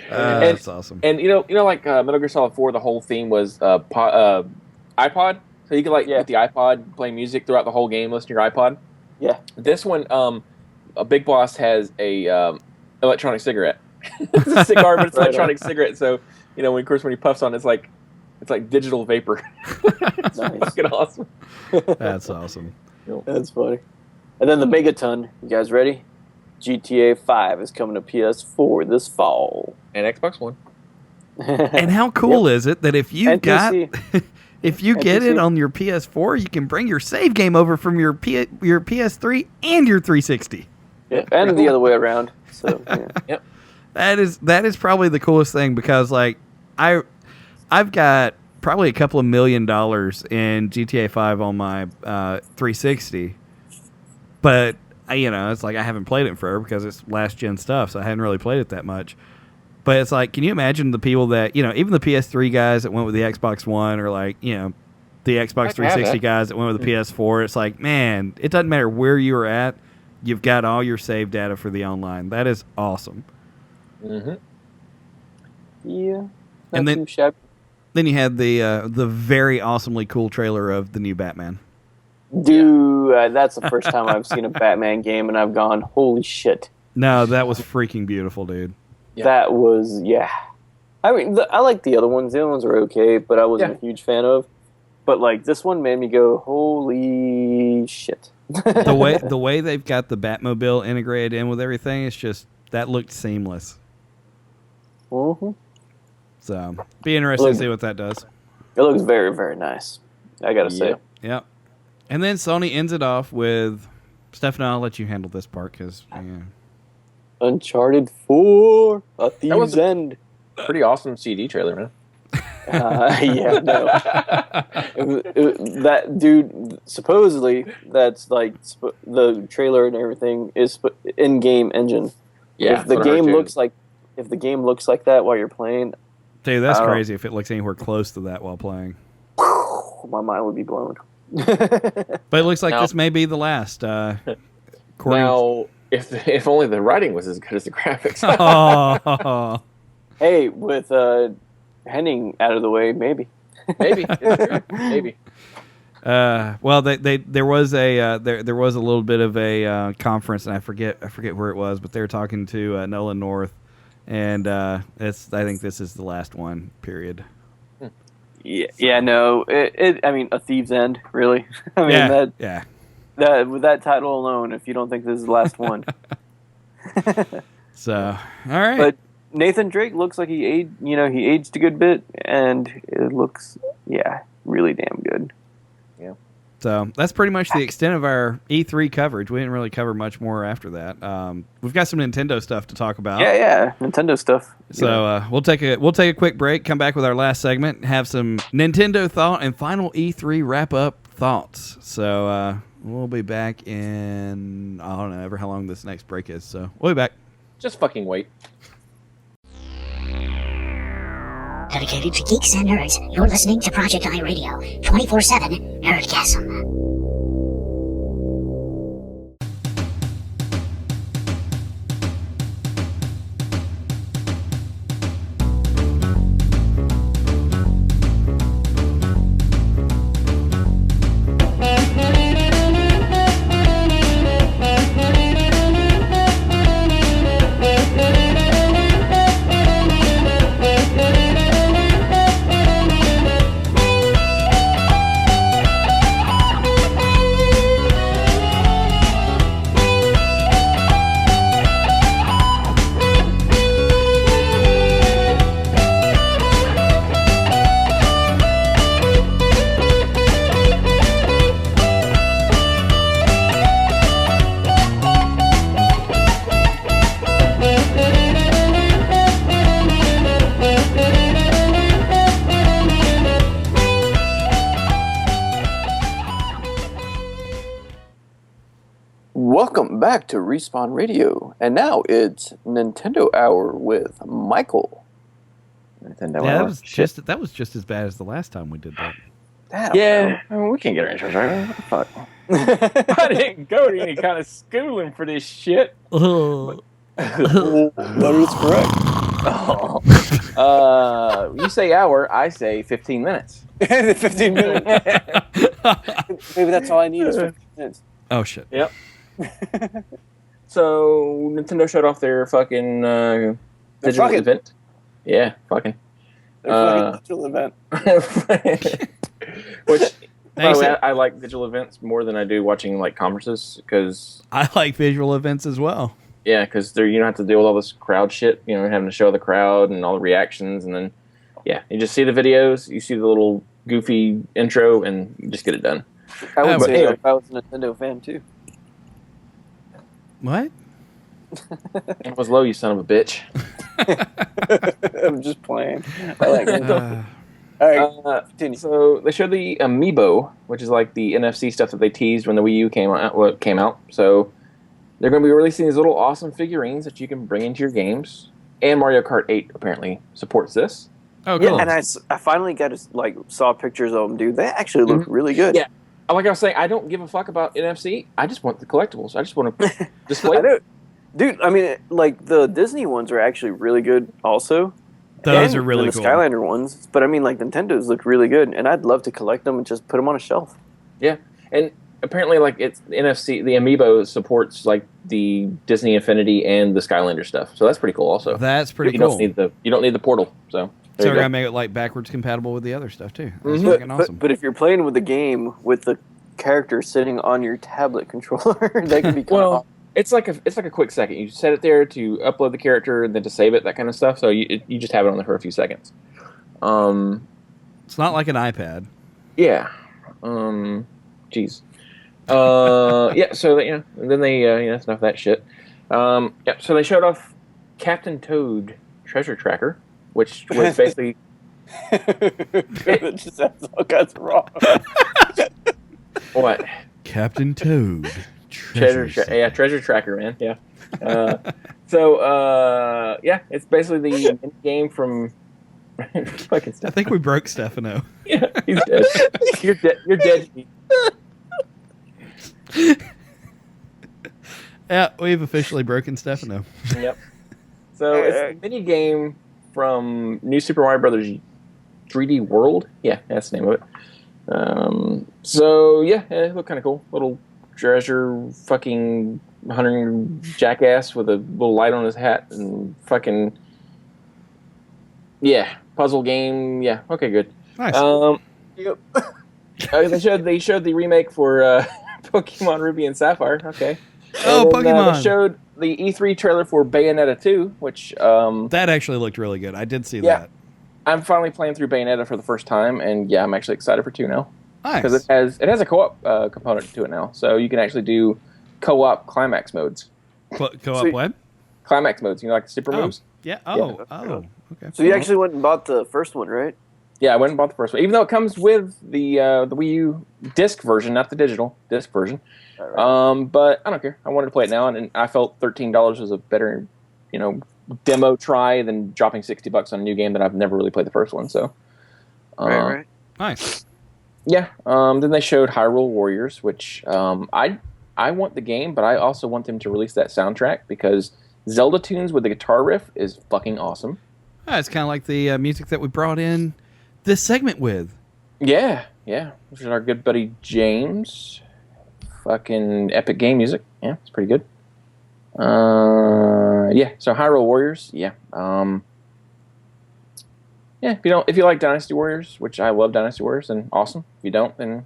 That's awesome. And you know, like Metal Gear Solid 4, the whole theme was iPod, so you could like with the iPod play music throughout the whole game, listen to your iPod. Yeah. This one, a Big Boss has a electronic cigarette. It's a cigar, but it's electronic cigarette. So when he puffs on it, it's like digital vapor. It's fucking awesome. That's awesome. That's funny. And then the Megaton. You guys ready? GTA 5 is coming to PS4 this fall. And Xbox One. And how cool is it that if you got if you get PC. it on your PS4, you can bring your save game over from your PS3 and your 360. Yeah, and the other way around. So Yep. That is probably the coolest thing because like I've got probably a couple of $1 million in GTA 5 on my 360, but it's like I haven't played it in forever because it's last gen stuff, so I hadn't really played it that much. But it's like, can you imagine the people that, even the PS3 guys that went with the Xbox One, or like, the Xbox 360 guys that went with the PS4? It's like, man, it doesn't matter where you are at, you've got all your save data for the online. That is awesome. Mm-hmm. Yeah. And too shabby. Then you had the very awesomely cool trailer of the new Batman. Dude, that's the first time I've seen a Batman game, and I've gone, holy shit. No, that was freaking beautiful, dude. Yeah. That was, I mean, I like the other ones. The other ones were okay, but I wasn't a huge fan of. But like this one made me go, holy shit. the way they've got the Batmobile integrated in with everything, it's just, that looked seamless. Mm-hmm. So, be interesting to see what that does. It looks very, very nice, I gotta say. Yep. And then Sony ends it off with, Stefano, I'll let you handle this part because, Uncharted 4, A Thieves End. Pretty awesome CD trailer, man. Yeah, no. That dude, supposedly, that's like the trailer and everything is in-game engine. Yeah, if the game looks like that while you're playing, dude, that's crazy. If it looks anywhere close to that while playing, my mind would be blown. But it looks like this may be the last. Now, if only the writing was as good as the graphics. Oh. Hey, with Henning out of the way, maybe. Maybe. Maybe. Well, there was a little bit of a conference, and I forget where it was, but they were talking to Nolan North, and I think this is the last one. Period. Yeah, no. I mean, A Thieves End, really. I mean, that with that title alone, if you don't think this is the last one. So, all right. But Nathan Drake looks like he aged a good bit, and it looks, really damn good. Yeah. So that's pretty much the extent of our E3 coverage. We didn't really cover much more after that. We've got some Nintendo stuff to talk about. Yeah, Nintendo stuff. So we'll take a quick break, come back with our last segment, have some Nintendo thought and final E3 wrap up thoughts. So we'll be back in, I don't know, ever how long this next break is. So we'll be back. Just fucking wait. Dedicated to geeks and nerds, you're listening to Project I Radio, 24/7 Nerdgasm. Welcome back to Respawn Radio, and now it's Nintendo Hour with Michael. Nintendo Yeah, Hour. that was just as bad as the last time we did that. Yeah, I mean, we can't get our intros right. What the fuck? I didn't go to any kind of schooling for this shit. That is correct. You say hour, I say 15 minutes. 15 minutes. Maybe that's all I need is 15 minutes. Oh shit. Yep. So Nintendo showed off their fucking digital event. Yeah, fucking. Digital event. Which, by the way, I like digital events more than I do watching like conferences because I like visual events as well. Yeah, because you don't have to deal with all this crowd shit. You know, having to show the crowd and all the reactions, and then you just see the videos, you see the little goofy intro, and you just get it done. I would say that if I was a Nintendo fan too. What? It was low, you son of a bitch. I'm just playing. I like it. All right, continue. So they showed the Amiibo, which is like the NFC stuff that they teased when the Wii U came out. So they're going to be releasing these little awesome figurines that you can bring into your games. And Mario Kart 8 apparently supports this. Oh, cool. Yeah, and I finally got to saw pictures of them, dude. They actually look really good. Yeah, like I was saying, I don't give a fuck about NFC. I just want the collectibles. I just want to display. I know. Dude, I mean, the Disney ones are actually really good also. Those are really the cool. Skylander ones, but I mean, Nintendo's look really good, and I'd love to collect them and just put them on a shelf. Yeah, and apparently, it's NFC. The Amiibo supports the Disney Infinity and the Skylander stuff, so that's pretty cool. Also, That's pretty you cool. You don't need the portal. So So we're gonna make it backwards compatible with the other stuff too. That's fucking awesome. But if you're playing with the game with the character sitting on your tablet controller, that can be kind of it's like a quick second. You set it there to upload the character and then to save it, that kind of stuff. So you just have it on there for a few seconds. It's not like an iPad. Yeah. Jeez. Yeah. So and then they that's enough of that shit. Yeah. So they showed off Captain Toad Treasure Tracker, which was basically it just sounds all kinds of wrong. what? Captain Toad. Treasure Tracker, man. Yeah. It's basically the game from fucking I stuff. think we broke Stefano. Yeah, he's dead. You're dead. You're dead. Yeah, we've officially broken Stefano. Yep. So it's a mini game from New Super Mario Brothers 3D World. Yeah, that's the name of it. It looked kind of cool. Little treasure fucking hunting jackass with a little light on his hat and fucking puzzle game. Yeah, okay, good. Nice. Yep. They showed the remake for Pokemon Ruby and Sapphire. Okay. Oh, and then, Pokemon! They showed the E3 trailer for Bayonetta 2, which that actually looked really good. I did see that. I'm finally playing through Bayonetta for the first time, and I'm actually excited for 2 now. Nice. Because it has a co-op component to it now, so you can actually do co-op climax modes. Co-op what? Climax modes, like the super moves. Yeah. Okay. So you actually went and bought the first one, right? Yeah, I went and bought the first one, even though it comes with the Wii U disc version, not the digital disc version. Right. But I don't care. I wanted to play it now, and I felt $13 was a better, demo try than dropping $60 on a new game that I've never really played the first one. So, right. Nice. Yeah. Then they showed Hyrule Warriors, which I want the game, but I also want them to release that soundtrack because Zelda tunes with the guitar riff is fucking awesome. It's kind of like the music that we brought in this segment with. Yeah. Which is our good buddy James. Fucking epic game music. Yeah, it's pretty good. So Hyrule Warriors. Yeah. If you like Dynasty Warriors, which I love Dynasty Warriors, then awesome. If you don't, then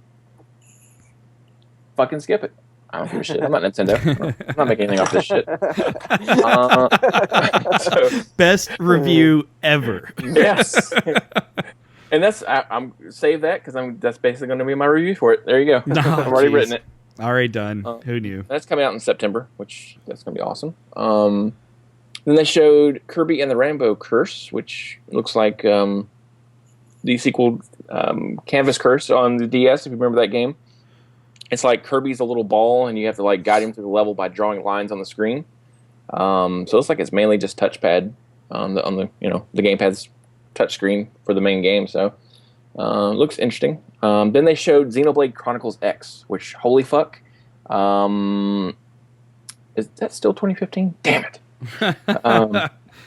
fucking skip it. I don't give a shit. I'm not Nintendo. I'm not making anything off this shit. Best review ever. Yes. And I'm save that because that's basically going to be my review for it. There you go. I've already written it. Already done. Who knew? That's coming out in September, which that's going to be awesome. Then they showed Kirby and the Rainbow Curse, which looks like the sequel Canvas Curse on the DS, if you remember that game. It's like Kirby's a little ball, and you have to guide him through the level by drawing lines on the screen. So it looks like it's mainly just touchpad on the gamepad's touch screen for the main game. So looks interesting. Then they showed Xenoblade Chronicles X, which holy fuck, is that still 2015? Damn it.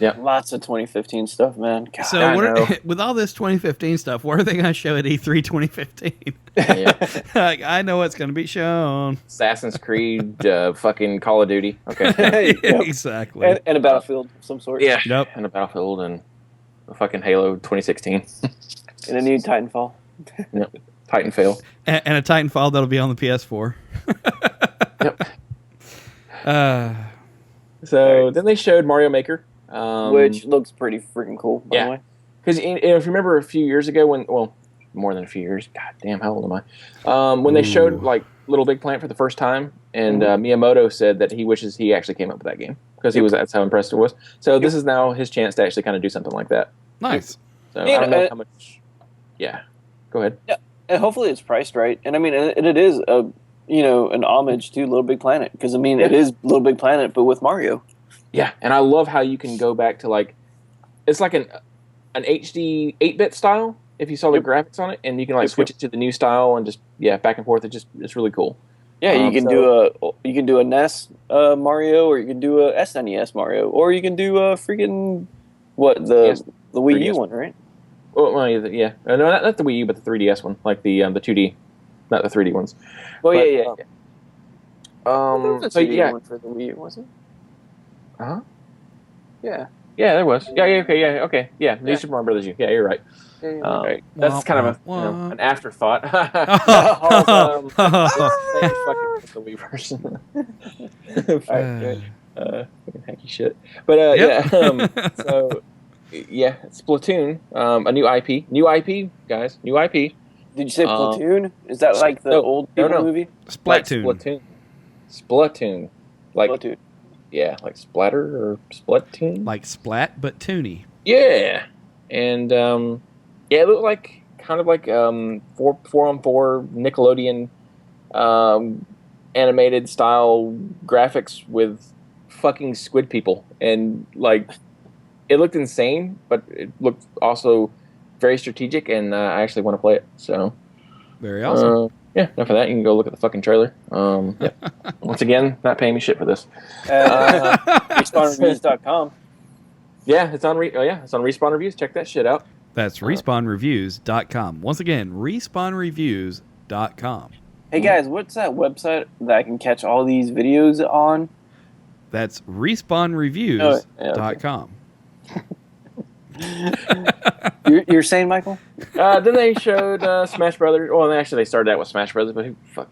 Yeah, lots of 2015 stuff, man. God, so with all this 2015 stuff, what are they going to show at E3 2015? I know what's going to be shown. Assassin's Creed, fucking Call of Duty. Okay, exactly. And a Battlefield of some sort. Yeah, yep. And a Battlefield and a fucking Halo 2016. And a new Titanfall. Yep. Titanfall. And a Titanfall that'll be on the PS4. Yep. So then they showed Mario Maker. Which looks pretty freaking cool, by the way. Because if you remember a few years ago more than a few years. God damn, how old am I? When they showed Little Big Planet for the first time, and Miyamoto said that he wishes he actually came up with that game because that's how impressed it was. So this is now his chance to actually kind of do something like that. Nice. So I don't know how much Yeah. Go ahead. Yeah, and hopefully it's priced right. And I mean, and it is a an homage to Little Big Planet because I mean it is Little Big Planet but with Mario. Yeah, and I love how you can go back to like it's like an HD 8-bit style if you saw the graphics on it, and you can like switch it to the new style and just back and forth. It's really cool. Yeah, you can do a NES Mario, or you can do a SNES Mario, or you can do a freaking the Wii U one, right? Well, yeah, no, not the Wii U, but the 3DS one, like the 2D, not the 3D ones. Well, but, yeah. There was a 2D one for the Wii U, wasn't there? Uh huh. Yeah. Yeah, there was. Okay. Yeah, New Super Mario Brothers U. Yeah, you're right. Right. That's kind of an afterthought. Fucking the Wii version. Fucking hacky shit. But so Splatoon, a new IP. New IP, guys. New IP. Did you say Platoon? Is that like the old people movie? Splatoon. Splatoon. Like Splatoon. Yeah, like Splatter or Splatoon. Like Splat, but toony. Yeah. And it looked like kind of like 4-on-4 Nickelodeon animated style graphics with fucking squid people, and like it looked insane, but it looked also very strategic, and I actually want to play it. So very awesome. Enough of that. You can go look at the fucking trailer. Once again, not paying me shit for this. RespawnReviews.com. Yeah, it's on Respawn Reviews. Check that shit out. That's RespawnReviews.com. Once again, RespawnReviews.com. Hey guys, what's that website that I can catch all these videos on? That's RespawnReviews.com. You're saying, Michael? Then they showed Smash Brothers. Well, actually, they started out with Smash Brothers, but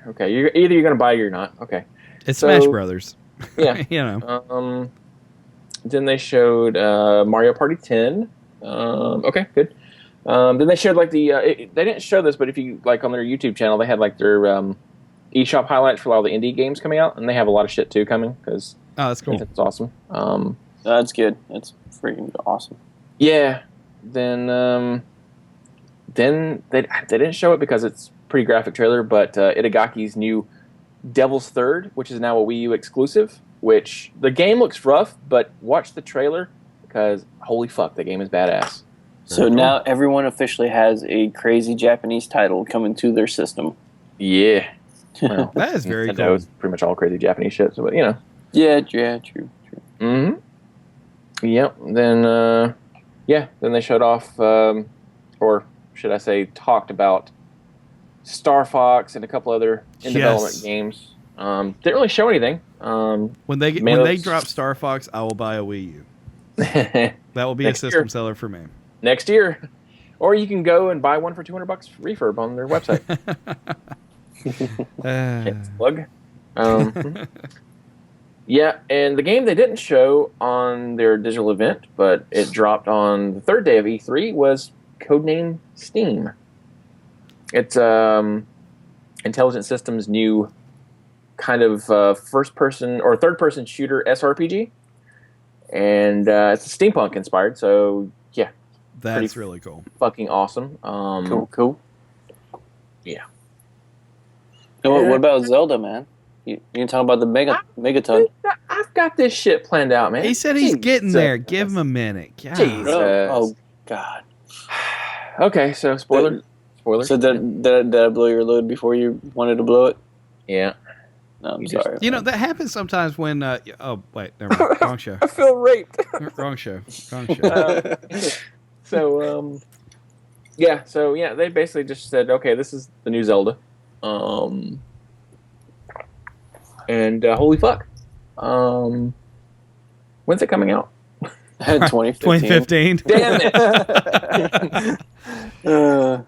okay, either you're gonna buy it or you're not. Okay, it's Smash Brothers. Yeah, then they showed Mario Party 10. Okay, good. Then they showed like they didn't show this, but if you like on their YouTube channel, they had like their eShop highlights for all the indie games coming out, and they have a lot of shit too coming because that's cool. That's awesome. That's good. That's freaking awesome. Yeah. Then they didn't show it because it's a pretty graphic trailer, but Itagaki's new Devil's Third, which is now a Wii U exclusive, which the game looks rough, but watch the trailer because holy fuck, the game is badass. So now everyone officially has a crazy Japanese title coming to their system. Yeah. Well, that is very cool. It's pretty much all crazy Japanese shit, but Yeah, true. Mm-hmm. Yep. Then then they showed off, or should I say, talked about Star Fox and a couple other in-development games. Didn't really show anything. When they drop Star Fox, I will buy a Wii U. That will be a system seller for me. Next year. Or you can go and buy one for $200 refurb on their website. Plug. Yeah, and the game they didn't show on their digital event, but it dropped on the third day of E3, was codename Steam. It's Intelligent Systems' new kind of first-person or third-person shooter SRPG, and it's steampunk inspired. So yeah, that's really cool. Fucking awesome. Cool. Yeah. And what about Zelda, man? You talk about the Megaton. I've got this shit planned out, man. He said he's getting there. Give him a minute. Jesus. Oh God. Okay, so spoiler. So did I blow your load before you wanted to blow it? Yeah. No, I'm sorry. That happens sometimes when. Oh wait, never mind. Wrong show. I feel raped. Wrong show. So they basically just said, okay, this is the new Zelda. And holy fuck. When's it coming out? 2015. Damn it.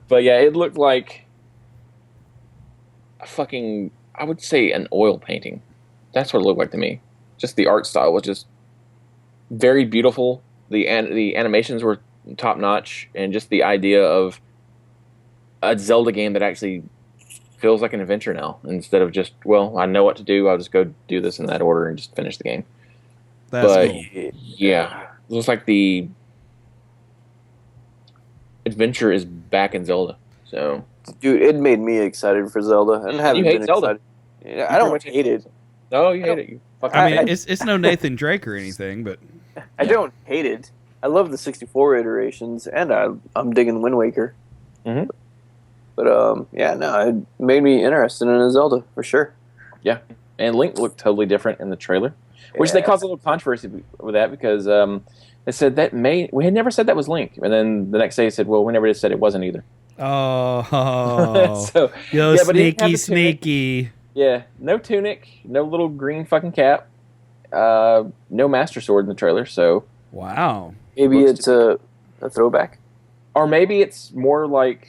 But yeah, it looked like a fucking, I would say an oil painting. That's what it looked like to me. Just the art style was just very beautiful. The animations were top notch, and just the idea of a Zelda game that actually feels like an adventure now, instead of just, well, I know what to do, I'll just go do this in that order and just finish the game. That's cool. Yeah, it looks like the adventure is back in Zelda. So, Dude, it made me excited for Zelda, and haven't you hate been Zelda. excited. Yeah, I don't hate it. No, you hate it. You fucking I mean, hate it. it's no Nathan Drake or anything, but I don't hate it. I love the 64 iterations, and I'm digging Wind Waker. Mhm. But yeah, no, it made me interested in a Zelda for sure. Yeah, and Link looked totally different in the trailer, which they Yeah. caused a little controversy with that because they said we had never said that was Link, and then the next day they said, well, we never said it wasn't either. oh, So yo, yeah, but he didn't have sneaky, the tunic. sneaky. Yeah, no tunic, no little green fucking cap, no Master Sword in the trailer. So, Wow. Maybe Looks it's a throwback. or maybe it's more like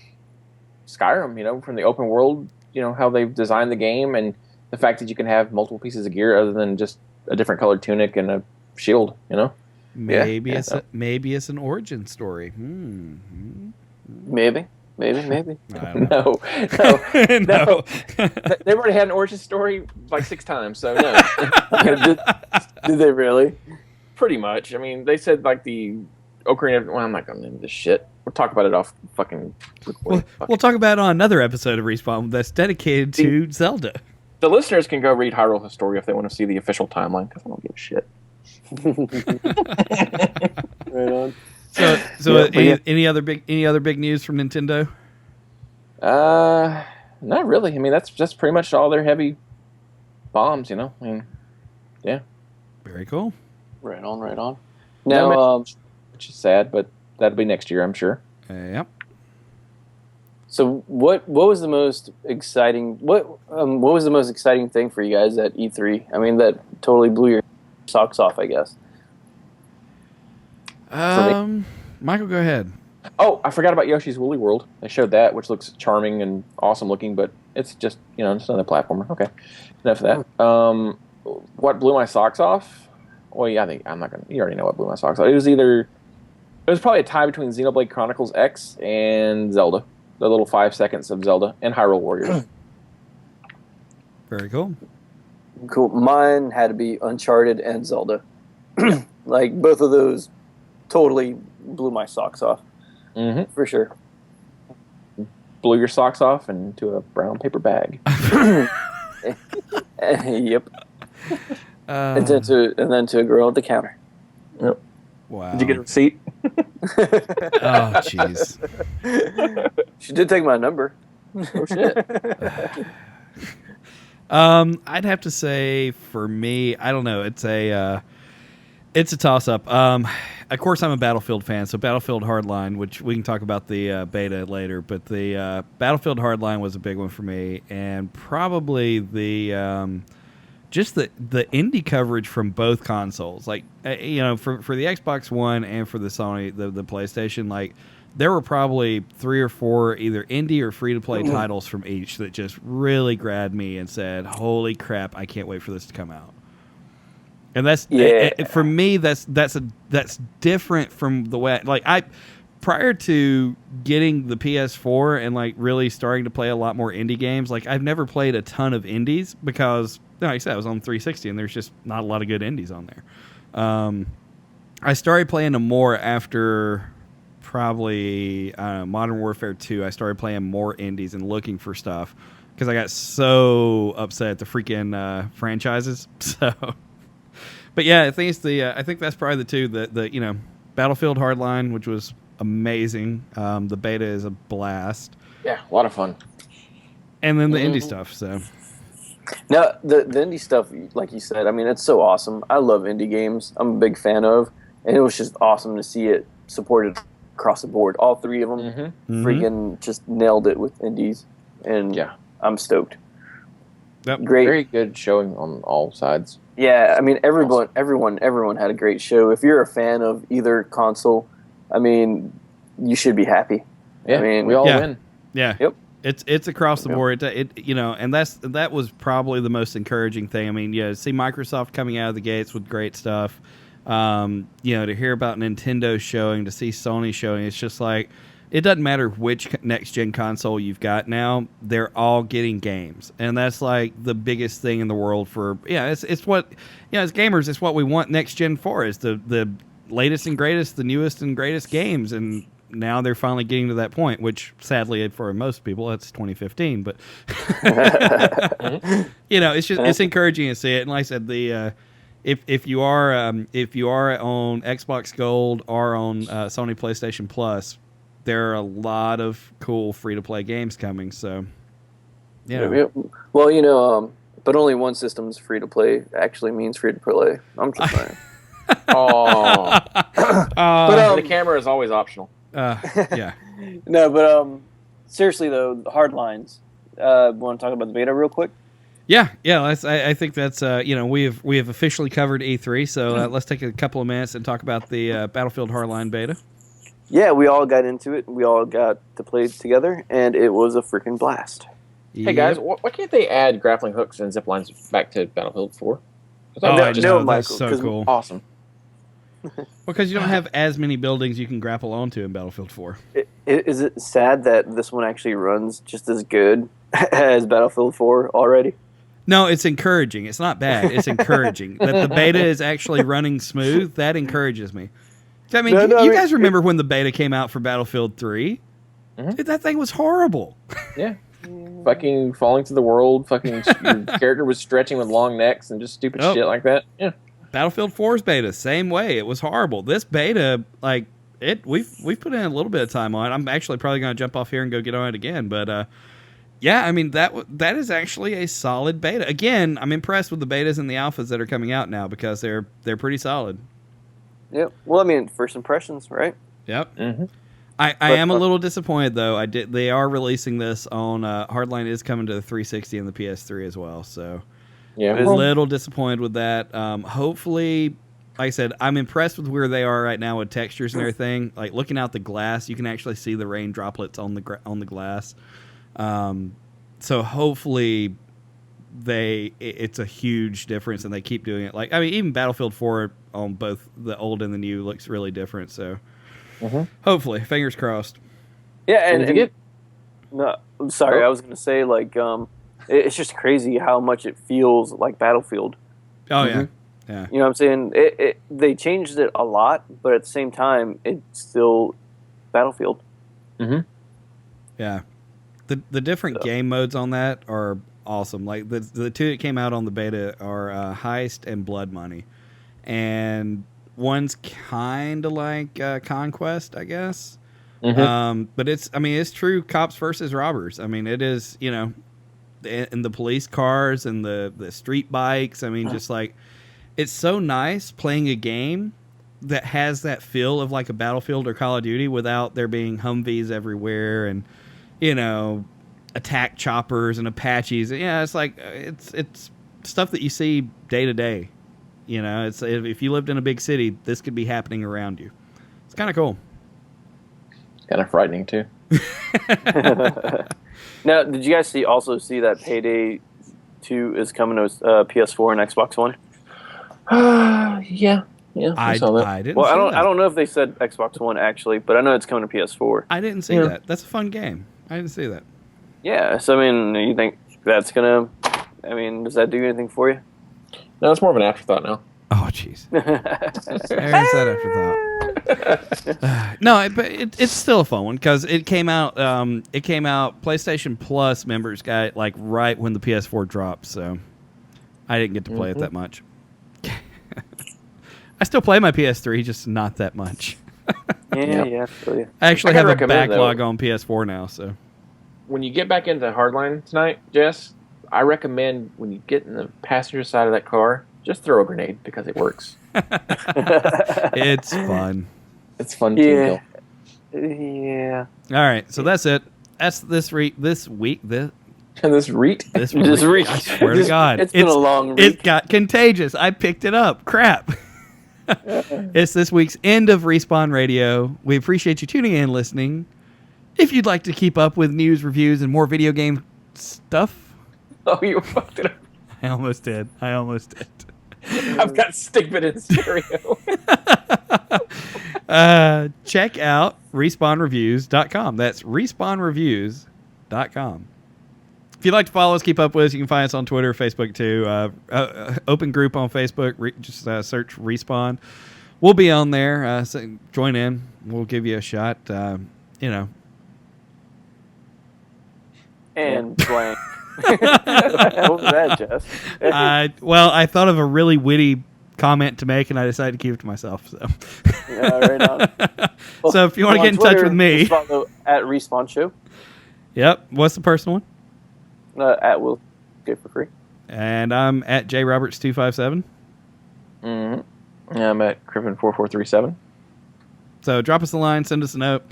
Skyrim, from the open world. How they've designed the game and the fact that you can have multiple pieces of gear other than just a different colored tunic and a shield. Maybe Yeah. maybe it's an origin story. Maybe. I don't know. No. No. They've already had an origin story like 6 times, so no. Did they really? Pretty much. I mean, they said like the Ocarina of... Well, I'm not going to name this shit. We'll talk about it off fucking recording. We'll talk about it on another episode of Respawn that's dedicated to Zelda. The listeners can go read Hyrule Historia if they want to see the official timeline, because I don't give a shit. Right on. So Yeah, any other big news from Nintendo? Not really. I mean, that's pretty much all their heavy bombs, I mean, yeah. Very cool. Right on. No, Now, which is sad, but that'll be next year, I'm sure. Yep. so what was the most exciting? What was the most exciting thing for you guys at E3? I mean, that totally blew your socks off, I guess. Michael, go ahead. Oh, I forgot about Yoshi's Woolly World. They showed that, which looks charming and awesome looking, but it's just, just another platformer. Okay, enough of that. What blew my socks off? Well, yeah, I'm not gonna. You already know what blew my socks off. It was probably a tie between Xenoblade Chronicles X and Zelda. The little 5 seconds of Zelda and Hyrule Warriors. Very cool. Cool. Mine had to be Uncharted and Zelda. Like both of those, totally blew my socks off Mm-hmm. for sure. Blew your socks off into a brown paper bag. Yep. And then to a girl at the counter. Yep. Wow. Did you get a receipt? Oh, jeez. She did take my number. Oh shit. I'd have to say for me, I don't know. It's a toss up. Of course, I'm a Battlefield fan, so Battlefield Hardline, which we can talk about the beta later, but the Battlefield Hardline was a big one for me, and probably the just the indie coverage from both consoles, like for the Xbox One and for the Sony the PlayStation, like there were probably 3 or 4 either indie or free to play titles from each that just really grabbed me and said, "Holy crap, I can't wait for this to come out." And that's for me. That's different from the way prior to getting the PS4 and like really starting to play a lot more indie games. Like I've never played a ton of indies because, like I said, I was on 360 and there's just not a lot of good indies on there. I started playing them more after probably Modern Warfare 2. I started playing more indies and looking for stuff because I got so upset at the freaking franchises. So. But yeah, I think it's I think that's probably the two. The Battlefield Hardline, which was amazing. The beta is a blast. Yeah, a lot of fun. And then the indie stuff. So Now the indie stuff, like you said, I mean, it's so awesome. I love indie games. I'm a big fan of, and it was just awesome to see it supported across the board. All 3 of them freaking just nailed it with indies, and Yeah. I'm stoked. Yep. Great. Very good showing on all sides. Yeah, I mean, everyone had a great show. If you're a fan of either console, I mean, you should be happy. Yeah, I mean, we all win. yeah, Yep. It's across the board. And that was probably the most encouraging thing. I mean, see Microsoft coming out of the gates with great stuff. To hear about Nintendo showing, to see Sony showing, it's just like it doesn't matter which next gen console you've got now; they're all getting games, and that's like the biggest thing in the world for. Yeah, it's what as gamers, it's what we want next gen for is the latest and greatest, the newest and greatest games, and now they're finally getting to that point, which sadly for most people that's 2015. But it's encouraging to see it. And like I said, the if you are on Xbox Gold or on Sony PlayStation Plus, there are a lot of cool free to play games coming. So yeah. Well, but only one system's free to play actually means free to play. I'm just saying. Oh, but the camera is always optional. Yeah. No, but seriously though, the hard lines. Want to talk about the beta real quick? Yeah. I think that's we have officially covered E3, so let's take a couple of minutes and talk about the Battlefield Hardline beta. Yeah, we all got into it. We all got to play together, and it was a freaking blast. Hey guys, why can't they add grappling hooks and zip lines back to Battlefield 4? I know, that's Michael, so cool. Awesome. Because you don't have as many buildings you can grapple onto in Battlefield 4. Is it sad that this one actually runs just as good as Battlefield 4 already? No, it's encouraging. It's not bad. It's encouraging. That the beta is actually running smooth, that encourages me. I mean, you guys remember when the beta came out for Battlefield 3? Mm-hmm. Dude, that thing was horrible. Yeah. Fucking falling to the world, fucking your character was stretching with long necks and just stupid shit like that. Yeah. Battlefield 4's beta, same way. It was horrible. This beta, we've put in a little bit of time on it. I'm actually probably going to jump off here and go get on it again. But, yeah, I mean, that is actually a solid beta. Again, I'm impressed with the betas and the alphas that are coming out now because they're pretty solid. Yep. Well, I mean, first impressions, right? Yep. Mm-hmm. I am a little disappointed though. They are releasing this on Hardline is coming to the 360 and the PS3 as well. So yeah, a little disappointed with that. Hopefully, like I said, I'm impressed with where they are right now with textures and everything. Like looking out the glass, you can actually see the rain droplets on the glass. So hopefully it's a huge difference and they keep doing it. Like, I mean, even Battlefield 4 on both the old and the new looks really different. So hopefully, fingers crossed. Yeah, no, I'm sorry. I was going to say, it's just crazy how much it feels like Battlefield. Oh, yeah. Yeah. You know what I'm saying? They changed it a lot, but at the same time, it's still Battlefield. Mm-hmm. Yeah. The different game modes on that are awesome. Like, the two that came out on the beta are Heist and Blood Money. And one's kind of like Conquest, I guess. Mm-hmm. But it's true cops versus robbers. I mean, it is, and the police cars and the street bikes. I mean, just like, it's so nice playing a game that has that feel of like a Battlefield or Call of Duty without there being Humvees everywhere and, attack choppers and Apaches. Yeah, it's like, it's stuff that you see day to day. It's if you lived in a big city, this could be happening around you. It's kind of cool. It's kind of frightening too. Now, did you guys also see that Payday 2 is coming to PS4 and Xbox One? Yeah, I saw that. I didn't. Well, see I don't know if they said Xbox One actually, but I know it's coming to PS4. I didn't see that. That's a fun game. I didn't see that. Yeah, so I mean, you think that's gonna? I mean, does that do anything for you? No, it's more of an afterthought now. Oh, jeez. There's that afterthought. No, but it's still a fun one because it came out. PlayStation Plus members got like right when the PS4 dropped, so I didn't get to play it that much. I still play my PS3, just not that much. Yeah. I actually have a backlog on PS4 now, so. When you get back into Hardline tonight, Jess, I recommend when you get in the passenger side of that car, just throw a grenade because it works. It's fun. It's fun too. Yeah. All right, so that's it. That's this week. This reek. I swear to God, It's been a long week. It got contagious. I picked it up. Crap. It's this week's end of Respawn Radio. We appreciate you tuning in and listening. If you'd like to keep up with news, reviews, and more video game stuff. Oh, you fucked it up. I almost did. I've got stick-bit in stereo. Check out respawnreviews.com. That's respawnreviews.com. If you'd like to follow us, keep up with us, you can find us on Twitter, Facebook too. Open group on Facebook. Just search Respawn. we'll be on there. So join in. We'll give you a shot. And blank. What was that, Jeff? Well, I thought of a really witty comment to make, and I decided to keep it to myself. So, Yeah, right on. Well, so if you want to get in touch with me, follow at Respawn Show. Yep. What's the personal one? At Will Get for Free. And I'm at jroberts257. Mm-hmm. Yeah, I'm at Crippen4437. So drop us a line, send us a note.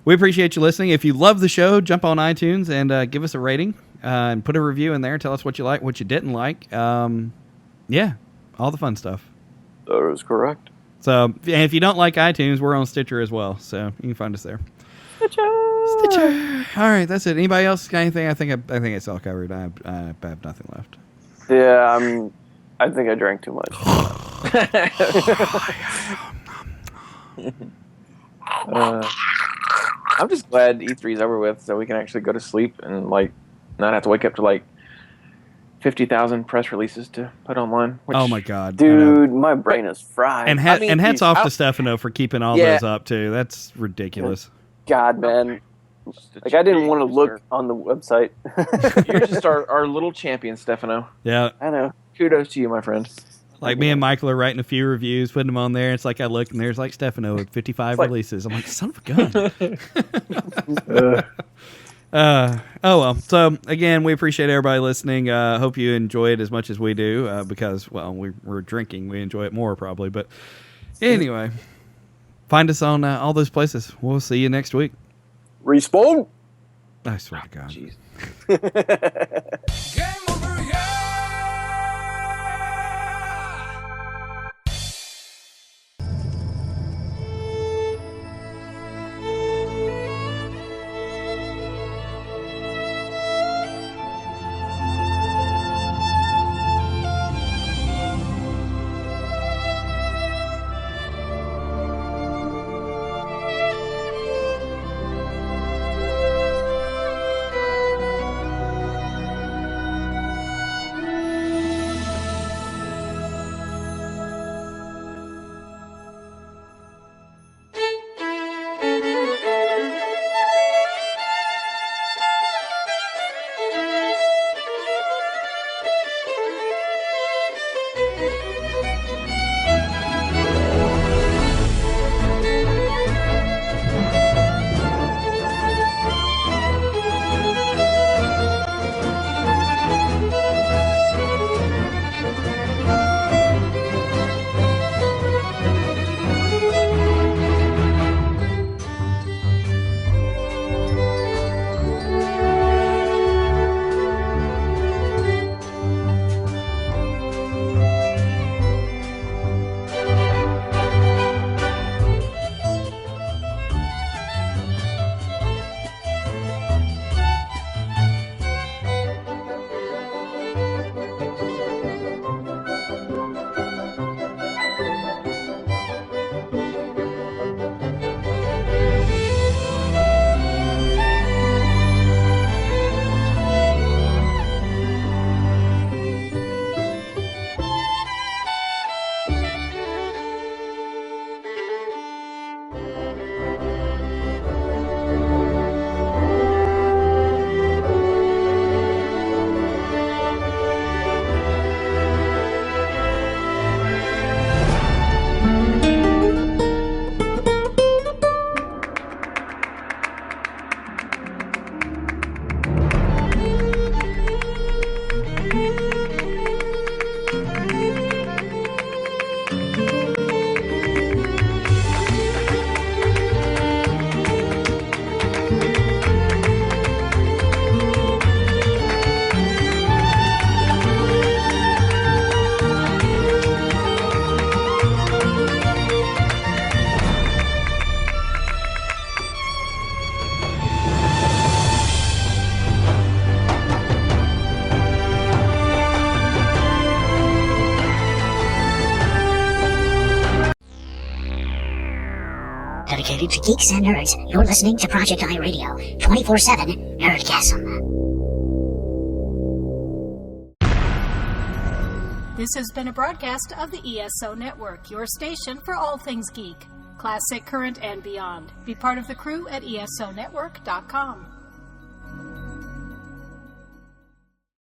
We appreciate you listening. If you love the show, jump on iTunes and give us a rating and put a review in there. Tell us what you like, what you didn't like. Yeah, all the fun stuff. That is correct. So, and if you don't like iTunes, we're on Stitcher as well. So you can find us there. Stitcher. All right, that's it. Anybody else got anything? I think it's all covered. I have nothing left. Yeah, I think I drank too much. I'm just glad E3's over with, so we can actually go to sleep and not have to wake up to 50,000 press releases to put online. Oh my god, dude, my brain is fried. And hats off to Stefano for keeping all those up too. That's ridiculous. God, man. I didn't want to look on the website. You're just our little champion, Stefano. Yeah. I know. Kudos to you, my friend. Me and Michael are writing a few reviews, putting them on there. It's I look, and there's Stefano with 55 releases. I'm like, son of a gun. Oh, well. So, again, we appreciate everybody listening. Hope you enjoy it as much as we do because, well, we're drinking. We enjoy it more probably. But anyway, find us on all those places. We'll see you next week. Respawn? I swear to God. Jeez. Game over, yeah! Dedicated to geeks and nerds, you're listening to Project I Radio, 24/7 Nerdgasm. This has been a broadcast of the ESO Network, your station for all things geek, classic, current, and beyond. Be part of the crew at ESONetwork.com.